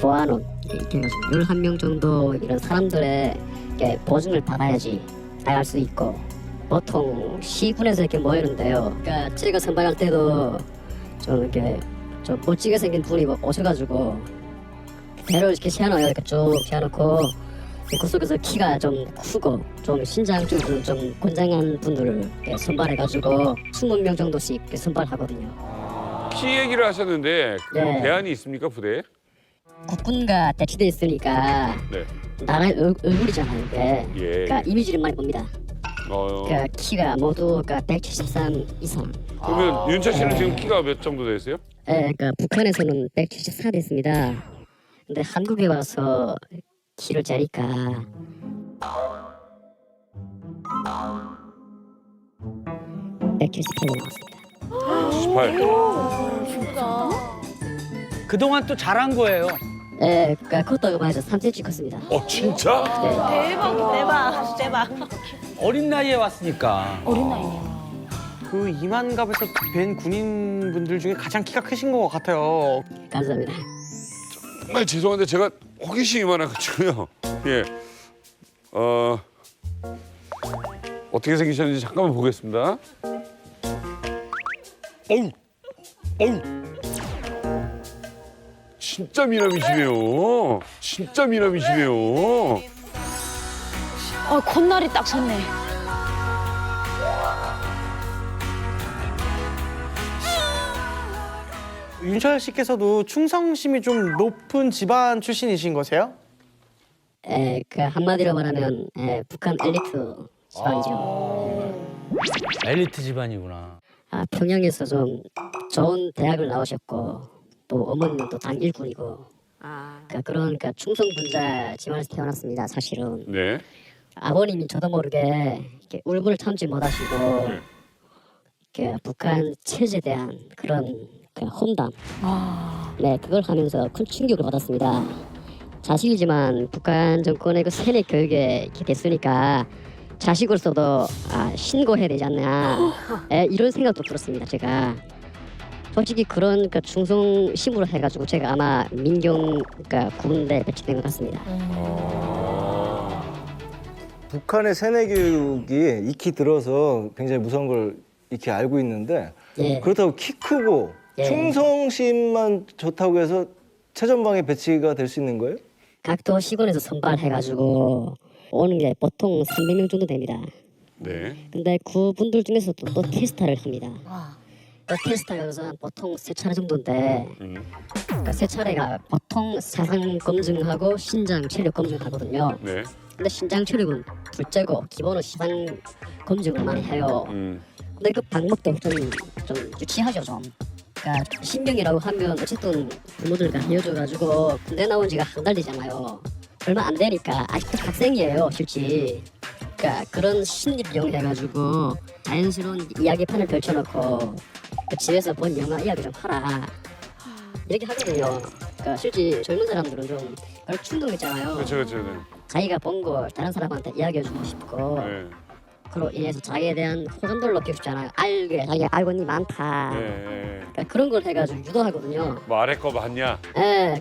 보안원 이렇게 해가지고 11명 정도 이런 사람들의 보증을 받아야지 나갈 수 있고 보통 시군에서 이렇게 모이는데요. 제가 선발할 때도 좀 이렇게 좀 멋지게 생긴 분이 오셔가지고 배를 이렇게 세워놔요. 이렇게 쭉 세워놓고 그 속에서 키가 좀 크고 좀 신장 쪽으로 좀 건장한 분들을 선발해가지고 20명 정도씩 선발하거든요.
키 얘기를 하셨는데 대안이 있습니까 부대에?
국군과 대치돼 있으니까 나라의 얼굴이잖아요. 이게.
예.
그러니까 이미지를 많이 봅니다. 그러니까 키가 모두 그러니까 173 이상.
그러면 윤철 씨는 지금 키가 몇 정도 되세요?
네, 그러니까 북한에서는 174 됐습니다. 근데 한국에 와서 키를 재니까 178이 나왔습니다.
78.
그동안 또 잘한 거예요.
네, 그러니까 컸다고 해서 3cm 컸습니다.
진짜?
대박. 어린 나이에 왔으니까.
어린 나이네요.
그 이만갑에서 뵌 군인분들 중에 가장 키가 크신 것 같아요.
감사합니다.
정말 죄송한데 제가 호기심이 많아가지고요. 예. 어떻게 생기셨는지 잠깐만 보겠습니다. 어우. 진짜 미남이시네요. 진짜 미남이시네요.
콧날이 딱 섰네.
윤철 씨께서도 충성심이 좀 높은 집안 출신이신 거세요?
그 한마디로 말하면 북한 엘리트 집안이죠.
엘리트 집안이구나.
평양에서 좀 좋은 대학을 나오셨고 또 어머니는 또 당 일군이고 그러니까 충성분자 집안에서 태어났습니다. 사실은.
네.
아버님이 저도 모르게 이렇게 울분을 참지 못하시고 북한 체제에 대한 그런 험담, 네 그걸 하면서 큰 충격을 받았습니다. 자식이지만 북한 정권의 그 세뇌 교육에 이렇게 됐으니까 자식으로서도 신고해야 되지 않나 이런 생각도 들었습니다. 제가 솔직히 그런 충성심으로 해가지고 제가 아마 민경 군대에 배치된 것 같습니다.
북한의 세뇌 교육이 익히 들어서 굉장히 무서운 걸 익히 알고 있는데 그렇다고 키 크고 충성심만 좋다고 해서 최전방에 배치가 될 수 있는 거예요?
각 도시군에서 선발해가지고 오는 게 보통 300명 정도 됩니다.
네.
근데 그분들 중에서도 또 테스트를 합니다. 그 테스트에서 보통 3차례 정도인데 그 3차례가 보통 사상 검증하고 신장 체력 검증하거든요.
네.
근데 신장 체력은 둘째고 기본은 시상 검증을 많이 해요. 근데 그 방법도 좀 유치하죠 좀. 그러니까 신병이라고 하면 어쨌든 부모들과 헤어져가지고 군대 나온 지가 한 달 되잖아요. 얼마 안 되니까 아직도 학생이에요 실제. 그러니까 그런 심리를 이용해가지고 자연스러운 이야기판을 펼쳐놓고 집에서 본 영화 이야기 좀 하라 이렇게 하거든요. 그러니까 실제 젊은 사람들은 좀 그런 충동 있잖아요.
그렇죠. 네.
자기가 본 걸 다른 사람한테 이야기해주고 싶고 그로 인해서 자기에 대한 호감도를 높이고 싶잖아요. 자기가 알고 있는 게 많다. 그러니까 그런 걸 해가지고 유도하거든요.
뭐 아래 거 봤냐?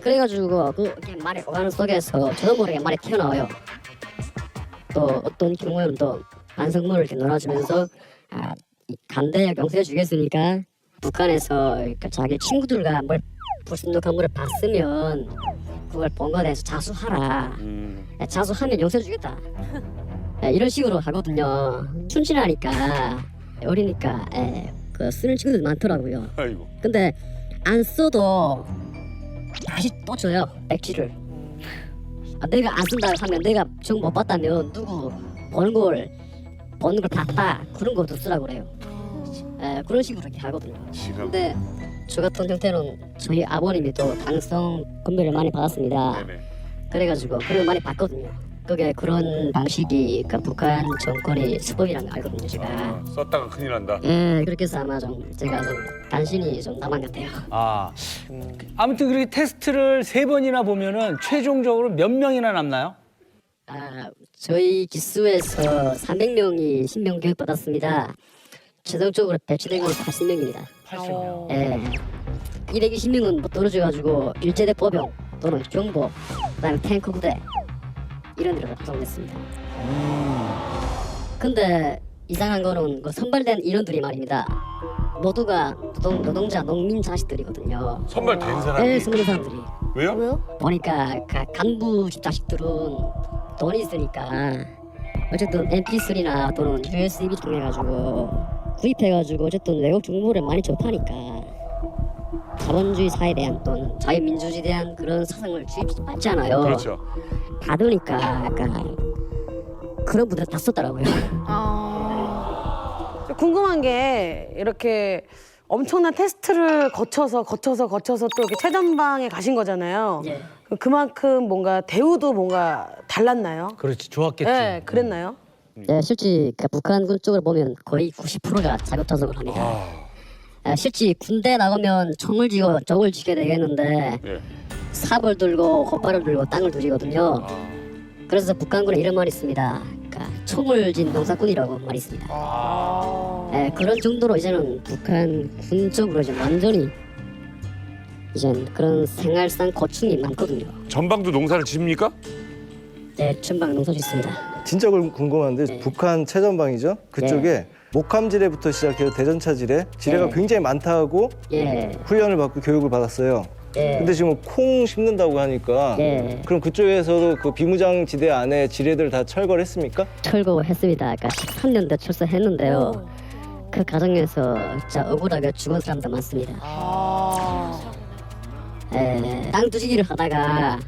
그래가지고 그렇게 말이 오가는 속에서 저도 모르게 말이 튀어나와요. 또 어떤 경우에는 또 반성문을 이렇게 놀아주면서 간대에 용서해 주겠으니까 북한에서 그러니까 자기 친구들과 뭘 불순독한 물을 봤으면 그걸 본 거에 대해서 자수하라. 자수하면 용서해 주겠다. 이런 식으로 하거든요. 순진하니까 어리니까 그 쓰는 친구들 많더라고요.
아이고.
근데 안 써도 다시 또 줘요 백지를. 내가 안 쓴다 하면 내가 정 못 봤다면 누구 보는 걸 봤다 그런 것도 쓰라고 그래요. 그런 식으로 이렇게 하거든요. 근데 저 같은 형태는 저희 아버님이 또 당성 검열을 많이 받았습니다. 그래가지고 그걸 많이 봤거든요. 그게 그런 방식이 북한 정권의 수법이라는 걸 알거든요, 제가.
썼다가 큰일 난다.
그렇게 해서 아마 제가 단신이 남은 것 같아요.
아무튼 그렇게 테스트를 3번이나 보면은 최종적으로 몇 명이나 남나요?
저희 기수에서 300명이 신병 교육 받았습니다. 최종적으로 배치된 건 80명입니다. 80명. 220명은 뭐 떨어져가지고 일제대 보병 또는 경보, 그다음에 탱크 부대 이런 데로 구성됐습니다. 근데 이상한 거는 그 선발된 인원들이 말입니다. 모두가 노동자, 농민 자식들이거든요.
선발된 사람이?
네, 선발된 사람들이.
왜요?
보니까 간부 집 자식들은 돈이 있으니까 어쨌든 MP3나 또는 USB 통해가지고 구입해가지고 어쨌든 외국 정보를 많이 접하니까 자본주의 사회에 대한 또는 자유민주주의에 대한 그런 사상을 주입받잖아요.
그렇죠.
받으니까 약간 그런 분들 다 썼더라고요.
궁금한 게 이렇게 엄청난 테스트를 거쳐서 또 이렇게 최전방에 가신 거잖아요.
예.
그만큼 뭔가 대우도 뭔가 달랐나요?
그렇지, 좋았겠지.
네, 그랬나요?
네, 실제 북한군 쪽을 보면 거의 90%가 자급 타석을 합니다. 실제 군대 나가면 총을 쥐고 적을 지게 되겠는데
네.
삽을 들고 헛발을 들고 땅을 두시거든요. 그래서 북한군에 이런 말이 있습니다. 그러니까 총을 쥔 농사꾼이라고 말이 있습니다. 네, 그런 정도로 이제는 북한 군 쪽으로 이제 완전히 이제 그런 생활상 고충이 많거든요.
전방도 농사를 짓습니까?
네, 전방 농사 짓습니다.
진짜 궁금한데 북한 최전방이죠. 그쪽에 목함지뢰부터 시작해서 대전차 지뢰가 굉장히 많다고 훈련을 받고 교육을 받았어요. 근데 지금 콩 심는다고 하니까 그럼 그쪽에서도 그 비무장 지대 안에 지뢰들 다 철거를 했습니까?
철거했습니다. 그러니까 13년대 철수했는데요. 그 과정에서 진짜 억울하게 죽은 사람도 많습니다. 땅 두지기를 하다가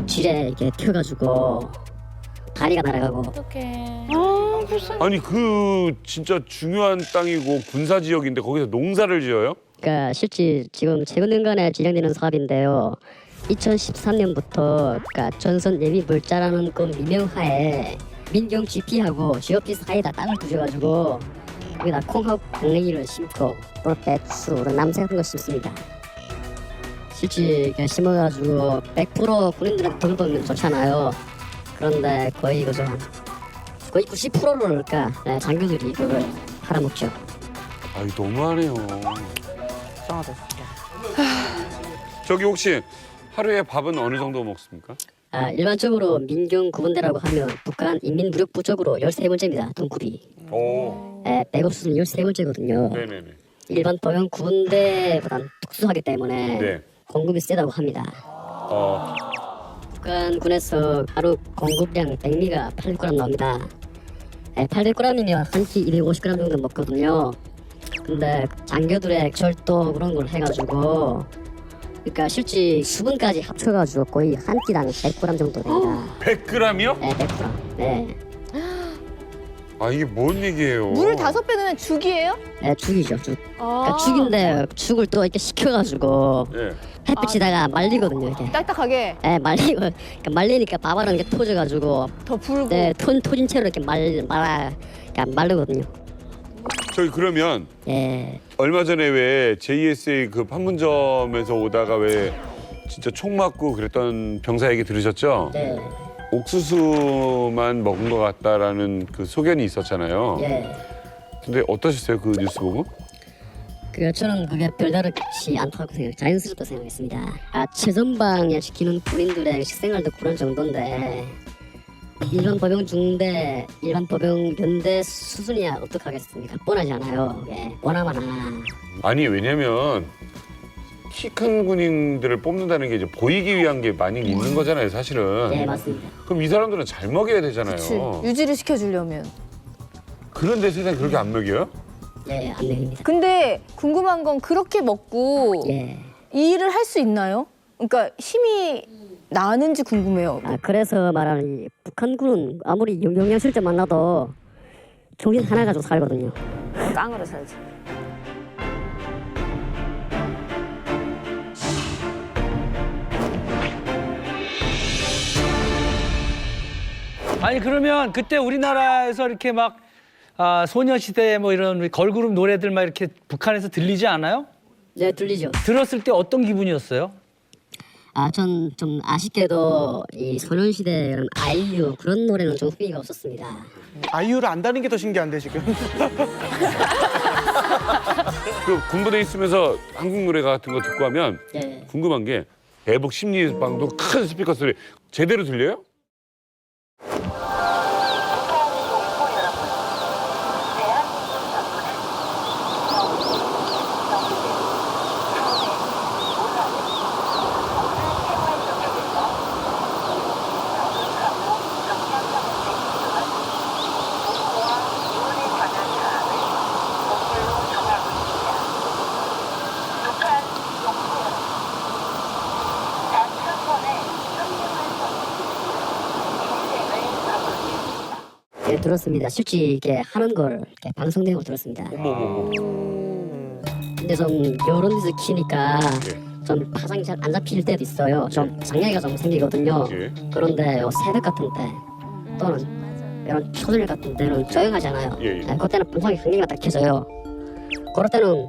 지뢰 이렇게 튀어가지고 다리가 날아가고.
아니 그 진짜 중요한 땅이고 군사 지역인데 거기서 농사를 지어요?
그러니까 실제 지금 최근년간에 진행되는 사업인데요. 2013년부터 그러니까 전선 예비 물자라는 그 미명하에 민경 GP하고 GOP 사이에다 땅을 두셔가지고 거기다 콩하고 강냉이를 심고 또 배추, 남새 같은 거 심습니다. 실제 심어가지고 100% 군인들한테 돈 벌면 좋잖아요. 그런데 거의 그죠. 거의 90%를 그러니까 장교들이 그걸 팔아먹죠.
아이 너무하네요. 저기 혹시 하루에 밥은 어느 정도 먹습니까?
일반적으로 민경 구분대라고 하면 북한 인민무력부 쪽으로 13번째입니다. 등급이. 백업 수준 13번째거든요.
네네네.
일반 보병 구분대보단 특수하기 때문에 공급이 세다고 합니다. 북한군에서 하루 공급량 백미가 800g 나옵니다. 800g이면 한 끼 250g 정도 먹거든요. 근데 장교들의 절도 그런 걸 해가지고 그러니까 실제 수분까지 합쳐가지고 거의 한 끼당 100g 정도 됩니다.
100g이요?
네, 100g. 네.
아 이게 뭔 얘기예요?
물을 5배 넣으면 죽이에요?
네, 죽이죠, 죽. 그러니까 죽인데 죽을 또 이렇게 식혀가지고 햇빛에다가 말리거든요, 이렇게.
딱딱하게.
네, 말리고, 그러니까 말리니까 밥알은 게 터져가지고
더 불고.
네, 토진 채로 이렇게 그러니까 마르거든요.
저기 그러면 얼마 전에 왜 JSA 그 판문점에서 오다가 왜 진짜 총 맞고 그랬던 병사 얘기 들으셨죠?
네.
옥수수만 먹은 것 같다라는 그 소견이 있었잖아요. 근데 어떠셨어요 그 뉴스 보고?
저는 그게 별다르지 않다고 자연스럽다고 생각했습니다. 최전방에 지키는 군인들의 식생활도 그런 정도인데 일반 보병 중대, 일반 보병 연대 수준이야 어떡하겠습니까? 뻔하지 않아요. 뻔하거나.
아니 왜냐면 키 큰 군인들을 뽑는다는 게 이제 보이기 위한 게 많이 있는 거잖아요, 사실은.
네, 맞습니다.
그럼 이 사람들은 잘 먹여야 되잖아요.
그치. 유지를 시켜주려면.
그런데 세상에 그렇게 안 먹여요?
네, 안 먹입니다.
근데 궁금한 건 그렇게 먹고 이 일을 할 수 있나요? 그러니까 힘이 나는지 궁금해요.
그래서 말하는 북한군은 아무리 영양실조 만나도 종인 하나 가지고 살거든요.
깡으로 살지.
아니 그러면 그때 우리나라에서 이렇게 막 소녀시대 뭐 이런 걸그룹 노래들 막 이렇게 북한에서 들리지 않아요?
네, 들리죠.
들었을 때 어떤 기분이었어요?
전 좀 아쉽게도 이 소년시대 그런 아이유 그런 노래는 좀 흥미가 없었습니다.
아이유를 안다는 게 더 신기한데 지금.
그 군부대 있으면서 한국 노래 같은 거 듣고 하면 궁금한 게 대북 심리방도 큰 스피커 소리 제대로 들려요?
예, 들었습니다. 실제 이게 하는 걸 이렇게 방송된 걸 들었습니다. 근데 좀 여러 데서 키니까 좀 파장이 잘 안 잡힐 때도 있어요. 좀 장애가 좀 생기거든요. 그런데 요 새벽 같은 때 또는 이런 초저녁 같은 때는 조용하잖아요. 그때는 방송이 흥미가 딱 켜져요. 그럴 때는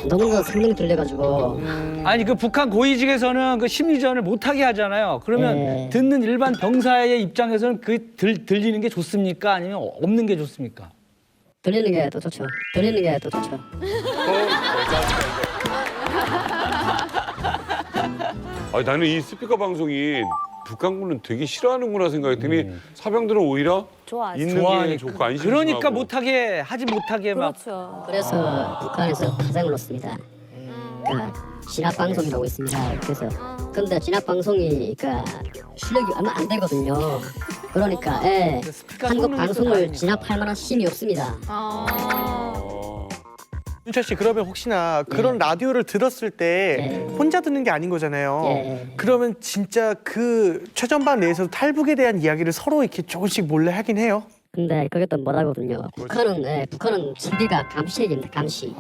너무나 생명이 들려가지고
아니 그 북한 고위직에서는 그 심리전을 못하게 하잖아요. 그러면 듣는 일반 병사의 입장에서는 그 들리는 게 좋습니까? 아니면 없는 게 좋습니까?
들리는 게 더 좋죠. 들리는 게 더 좋죠.
아니, 나는 이 스피커 방송이 북한군은 되게 싫어하는구나 생각했더니 사병들은 오히려 있는 게 좋고 안심하고.
그러니까 못하게 하지 못하게 막.
그래서 북한에서 파장을 놓습니다. 그러니까 진압 방송이라고 있습니다. 그래서 근데 진압 방송이 그러니까 실력이 얼마 안 되거든요. 그러니까 한국 방송을 진압할 만한 힘이 없습니다.
윤철 씨 그러면 혹시나 그런 라디오를 들었을 때 혼자 듣는 게 아닌 거잖아요. 그러면 진짜 그 최전방 내에서 탈북에 대한 이야기를 서로 이렇게 조금씩 몰래 하긴 해요.
근데 그게 또 뭐라거든요. 북한은 지대가 감시역입니다. 감시.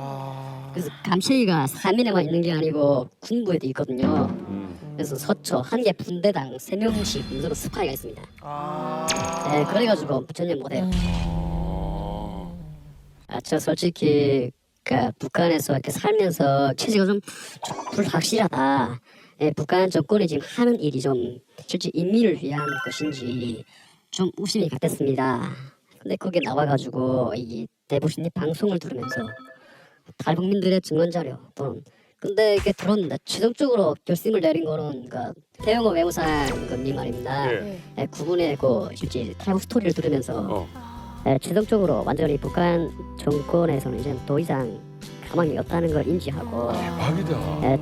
그래서 감시가 사면에만 있는 게 아니고 군부에도 있거든요. 그래서 서초 한 개 분대당 3명씩 무조건 스파이가 있습니다. 그래가지고 전혀 못해요. 저 솔직히 북한에서 이렇게 살면서 체제가 좀 불확실하다. 북한 정권이 지금 하는 일이 좀 실제 인민을 위한 것인지 좀 의심이 갔댔습니다. 근데 거기에 나와가지고 이 대부신이 방송을 들으면서 탈북민들의 증언 자료 또는 근데 이게 들었는데 최종적으로 결심을 내린 거는 태영호 외무상님 말입니다. 구분의 그 실제 탈북 스토리를 들으면서 최종적으로 완전히 북한 정권에서는 이제 더 이상 가망이 없다는 걸 인지하고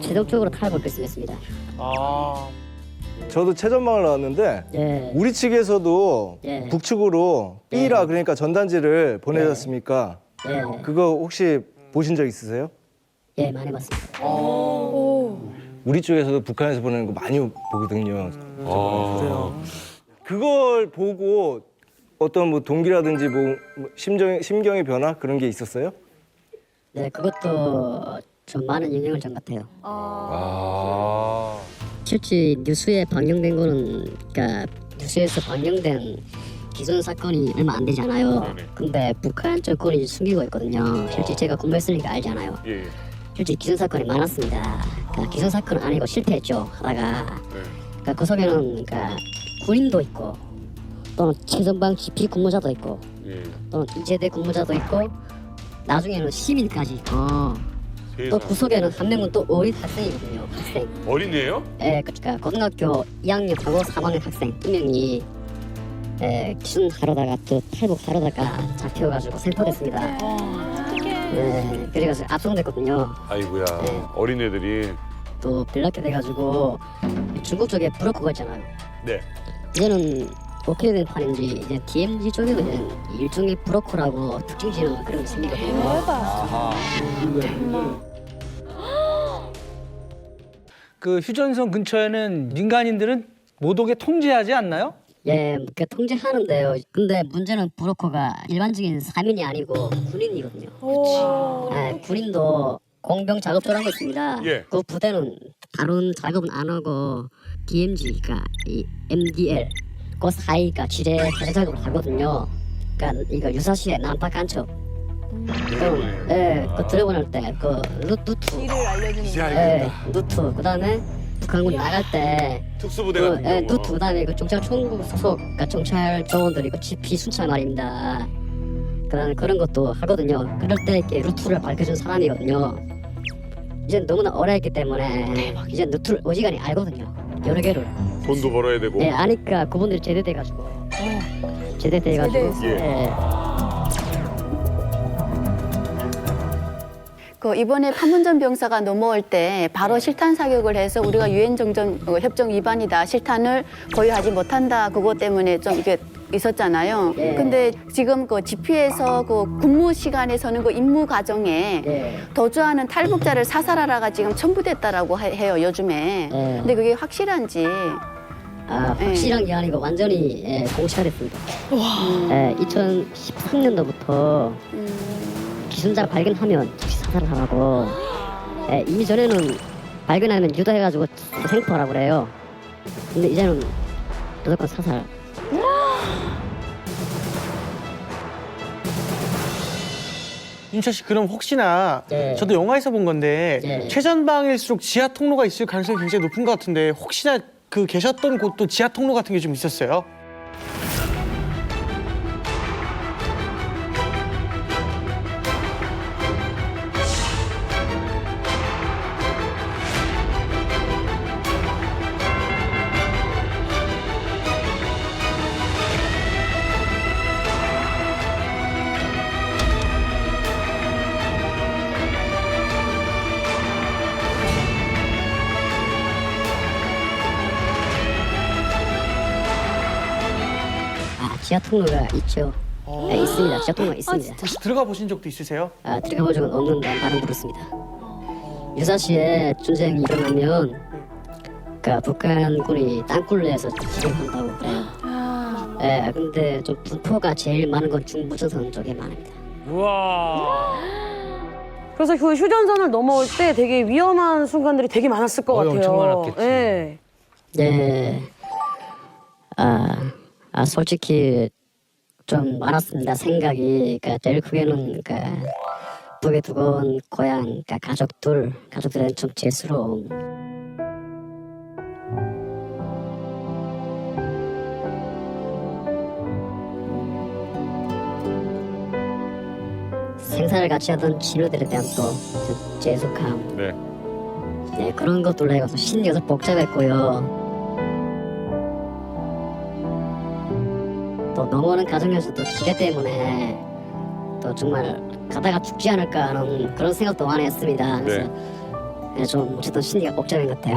최종적으로 탈북을 결심했습니다.
저도 최전방을 나왔는데 우리 측에서도 북측으로 B라 그러니까 전단지를 보내셨습니까? 그거 혹시 보신 적 있으세요?
예, 많이 봤습니다.
우리 쪽에서도 북한에서 보내는 거 많이 보거든요. 그걸 보고 어떤 뭐 동기라든지 뭐 심경의 변화 그런 게 있었어요?
네, 그것도 좀 많은 영향을 준 것 같아요. 실제 뉴스에 방영된 거는 뉴스에서 방영된 기존 사건이 얼마 안 되잖아요. 근데 북한 정권이 숨기고 있거든요. 실제 제가 공부했으니까 알잖아요. 실제 기존 사건이 많았습니다. 기존 사건은 아니고 실패했죠 하다가. 그 속에는 군인도 있고 또는 최전방 GP 근무자도 있고 또는 이제대 근무자도 있고 나중에는 시민까지 있고 또 그 속에는 한 명은 또 어린 학생이거든요. 학생.
어린애요?
그러니까 고등학교 2학년하고 3학년 학생 2명이 기순하려다가 또 탈북하려다가 잡혀가지고 생포됐습니다. 그래가지고 압송됐거든요.
아이고야. 어린애들이.
또 연락이 돼가지고 중국 쪽에 브로커가 있잖아요. 이제는 어떻게 된 판인지 이제 DMZ 쪽에도 이제 일종의 브로커라고 특징 지는 그런 게 생기거든요.
그 휴전선 근처에는 민간인들은 못 오게 통제하지 않나요?
예, 통제하는데요. 근데 문제는 브로커가 일반적인 사민이 아니고 군인이거든요. 군인도 공병 작업조라는 거 있습니다. 그 부대는 다른 작업은 안 하고 DMZ, 그러니까 이 MDL, 그 사이가 지뢰 해제 작업을 하거든요. 그러니까 이거 유사시에 난파 간첩. 그 들어보낼 때 그 누투.
일을 알려주는
누투. 그다음에 북한군 나갈 때
특수부대 같은 경우.
누투 그다음에 그 경찰총국 소속 경찰 조원들이 그 GP 순찰 말입니다. 그다음에 그런 것도 하거든요. 그럴 때 이렇게 루트를 밝혀준 사람이거든요. 이제 너무나 오래 했기 때문에 이제 루트를 어지간히 알거든요. 여러 개를.
돈도 벌어야 되고.
아니까 그분들이 제대돼가지고.
그 이번에 판문점 병사가 넘어올 때 바로 실탄 사격을 해서 우리가 유엔 정전 협정 위반이다, 실탄을 보유하지 못한다, 그것 때문에 좀 이게 있었잖아요. 근데 지금 그 GP에서 그 근무 시간에서는 그 임무 과정에 도주하는 탈북자를 사살하라가 지금 첨부됐다라고 해요, 요즘에. 근데 그게 확실한지.
확실한 게 아니고 완전히 공시가 됐습니다. 2013년도부터 기순자 발견하면 즉시 사살을 하라고. 이미 전에는 발견하면 유도해가지고 생포하라고 그래요. 근데 이제는 무조건 사살.
윤철 씨 그럼 혹시나 저도 영화에서 본 건데 최전방일수록 지하 통로가 있을 가능성이 굉장히 높은 것 같은데 혹시나 그 계셨던 곳도 지하 통로 같은 게 좀 있었어요?
지하 통로가 있죠. 있습니다. 지하 통로가 있습니다.
혹시 들어가 보신 적도 있으세요?
들어가 본 적은 없는데 말은 들었습니다. 유사시에 전쟁이 일어나면 북한군이 땅굴 내에서 진행한다고 그래요. 근데 좀 분포가 제일 많은 건 중부전선 쪽에 많습니다.
우와. 그래서 그 휴전선을 넘어올 때 되게 위험한 순간들이 되게 많았을 것 같아요.
엄청 많았겠지.
네. 솔직히 좀 많았습니다. 생각이. 제일 크게는 북에 두고 온 고향, 가족들은 좀 죄스러움. 생사를 같이 하던 친구들에 대한 또 죄속함. 네, 그런 것들로 해서 심리가 좀 복잡했고요. 또 넘어오는 과정에서도 기대 때문에 또 정말 가다가 죽지 않을까 하는 그런 생각도 많이 했습니다. 그래서 좀 어쨌든 심리가 복잡한 것 같아요.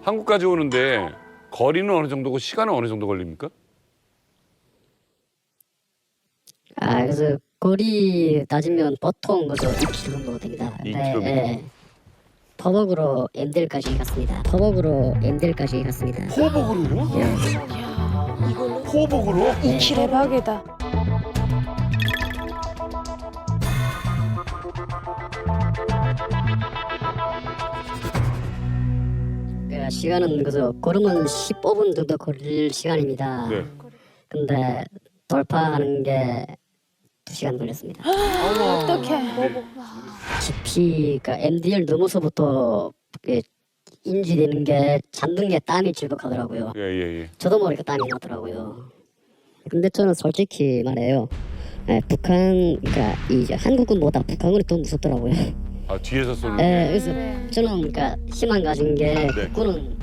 한국까지 오는데 거리는 어느 정도고 시간은 어느 정도 걸립니까?
그래서 거리 따지면 보통 2km 정도 됩니다.
2km.
터벅으로 MDL까지 갔습니다. 포복으로요?
포복으로?
대박이다.
시간은 그래서 걸으면 15분 정도 걸릴 시간입니다. 근데 돌파하는 게 2시간 걸렸습니다.
어떡해.
깊이 MDL 넘어서부터 인지되는 게 잡는 게 땀이 질퍽하더라고요. 저도 모르게 땀이 나더라고요. 근데 저는 솔직히 말해요. 북한, 이제 한국군보다 북한군이 더 무섭더라고요.
뒤에서 쏘는
그래서 저는 희망 가진 게 북군은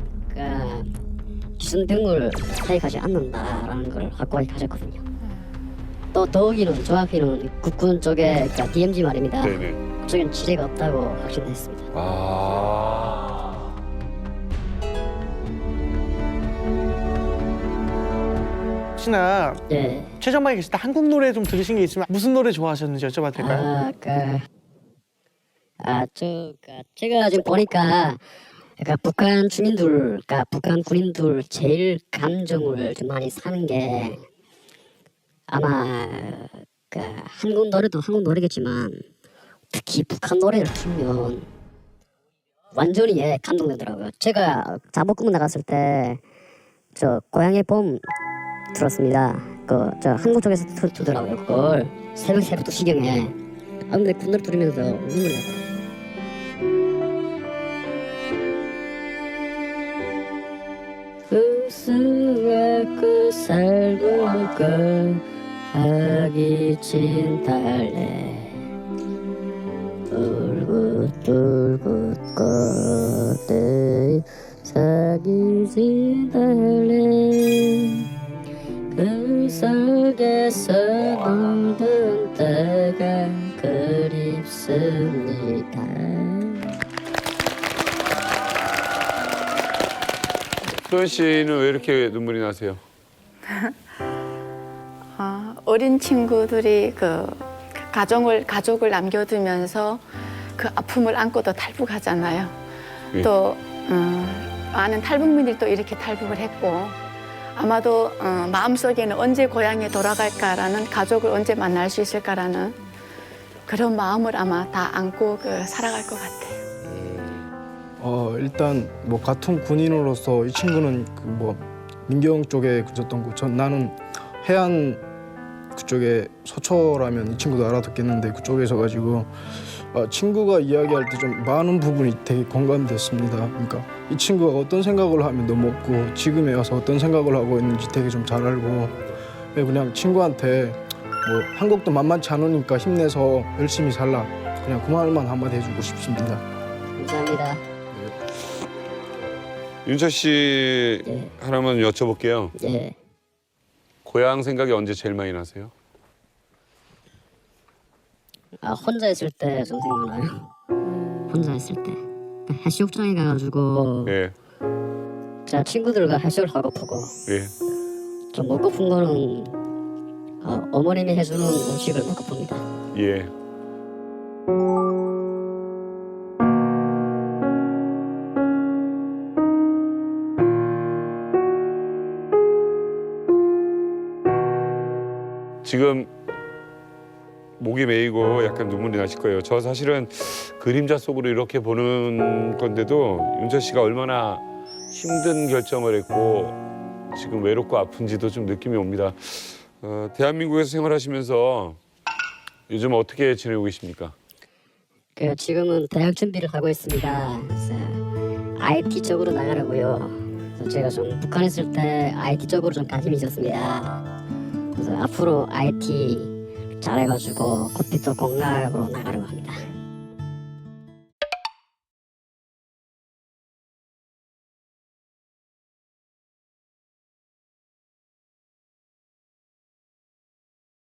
기순병을 사용하지 않는다라는 걸 확고하게 가졌거든요. 또 더욱이는 정확히는 국군 쪽에 DMZ 말입니다. 그쪽엔 지뢰가 없다고 확신했습니다.
혹시나 최전방에 계실 때 한국 노래 좀 들으신 게 있으면 무슨 노래 좋아하셨는지 여쭤봐도 될까요?
제가 지금 보니까 북한 주민들, 북한 군인들 제일 감정을 좀 많이 사는 게 아마 한국 노래도 한국 노래겠지만 특히 북한 노래를 틀면 완전히 감동되더라고요. 제가 자복금 나갔을 때 저 고향의 봄 들었습니다. 저 한국 쪽에서 듣더라고요. 그걸 새벽부터 시경에. 근데 그 노래 들으면서 눈물 나더라고요. 수가 살고 하기 진 달래 울긋 꽃에 사귀진 달래 그 속에서 놀던 때가 그립습니다.
소연 씨는 왜 이렇게 눈물이 나세요?
어린 친구들이 그 가족을 남겨두면서 그 아픔을 안고도 탈북하잖아요.
예.
또 많은 탈북민들이 또 이렇게 탈북을 했고 아마도 마음속에는 언제 고향에 돌아갈까라는 가족을 언제 만날 수 있을까라는 그런 마음을 아마 다 안고 살아갈 것 같아요.
일단 뭐 같은 군인으로서 이 친구는 그 뭐 민경 쪽에 그쳤던 거, 나는 해안 그쪽에 서초라면 이 친구도 알아듣겠는데 그쪽에서 가지고 친구가 이야기할 때 좀 많은 부분이 되게 공감됐습니다. 그러니까 이 친구가 어떤 생각을 하면 넘었고 지금에 와서 어떤 생각을 하고 있는지 되게 좀 잘 알고 그냥 친구한테 뭐 한국도 만만치 않으니까 힘내서 열심히 살라 그냥 그 말만 한마디 해주고 싶습니다.
감사합니다.
윤철 씨 하나만 여쭤볼게요.
예.
고향 생각이 언제 제일 많이 나세요?
혼자 있을 때 좀 생각나요. 혼자 있을 때 해수욕장에 가가지고
예.
제가 친구들과 해수욕을 하고프고
예.
좀 먹고픈 거는 어머님이 해주는 음식을 먹고픕니다.
예. 지금 목이 메이고 약간 눈물이 나실 거예요. 저 사실은 그림자 속으로 이렇게 보는 건데도 윤철 씨가 얼마나 힘든 결정을 했고 지금 외롭고 아픈지도 좀 느낌이 옵니다. 대한민국에서 생활하시면서 요즘 어떻게 지내고 계십니까?
지금은 대학 준비를 하고 있습니다. 그래서 IT 쪽으로 나가려고요. 그래서 제가 좀 북한에 있을 때 IT 쪽으로 좀 관심이 있었습니다. 그래서 앞으로 IT 잘해가지고 컴퓨터 공학으로 나가려고 합니다.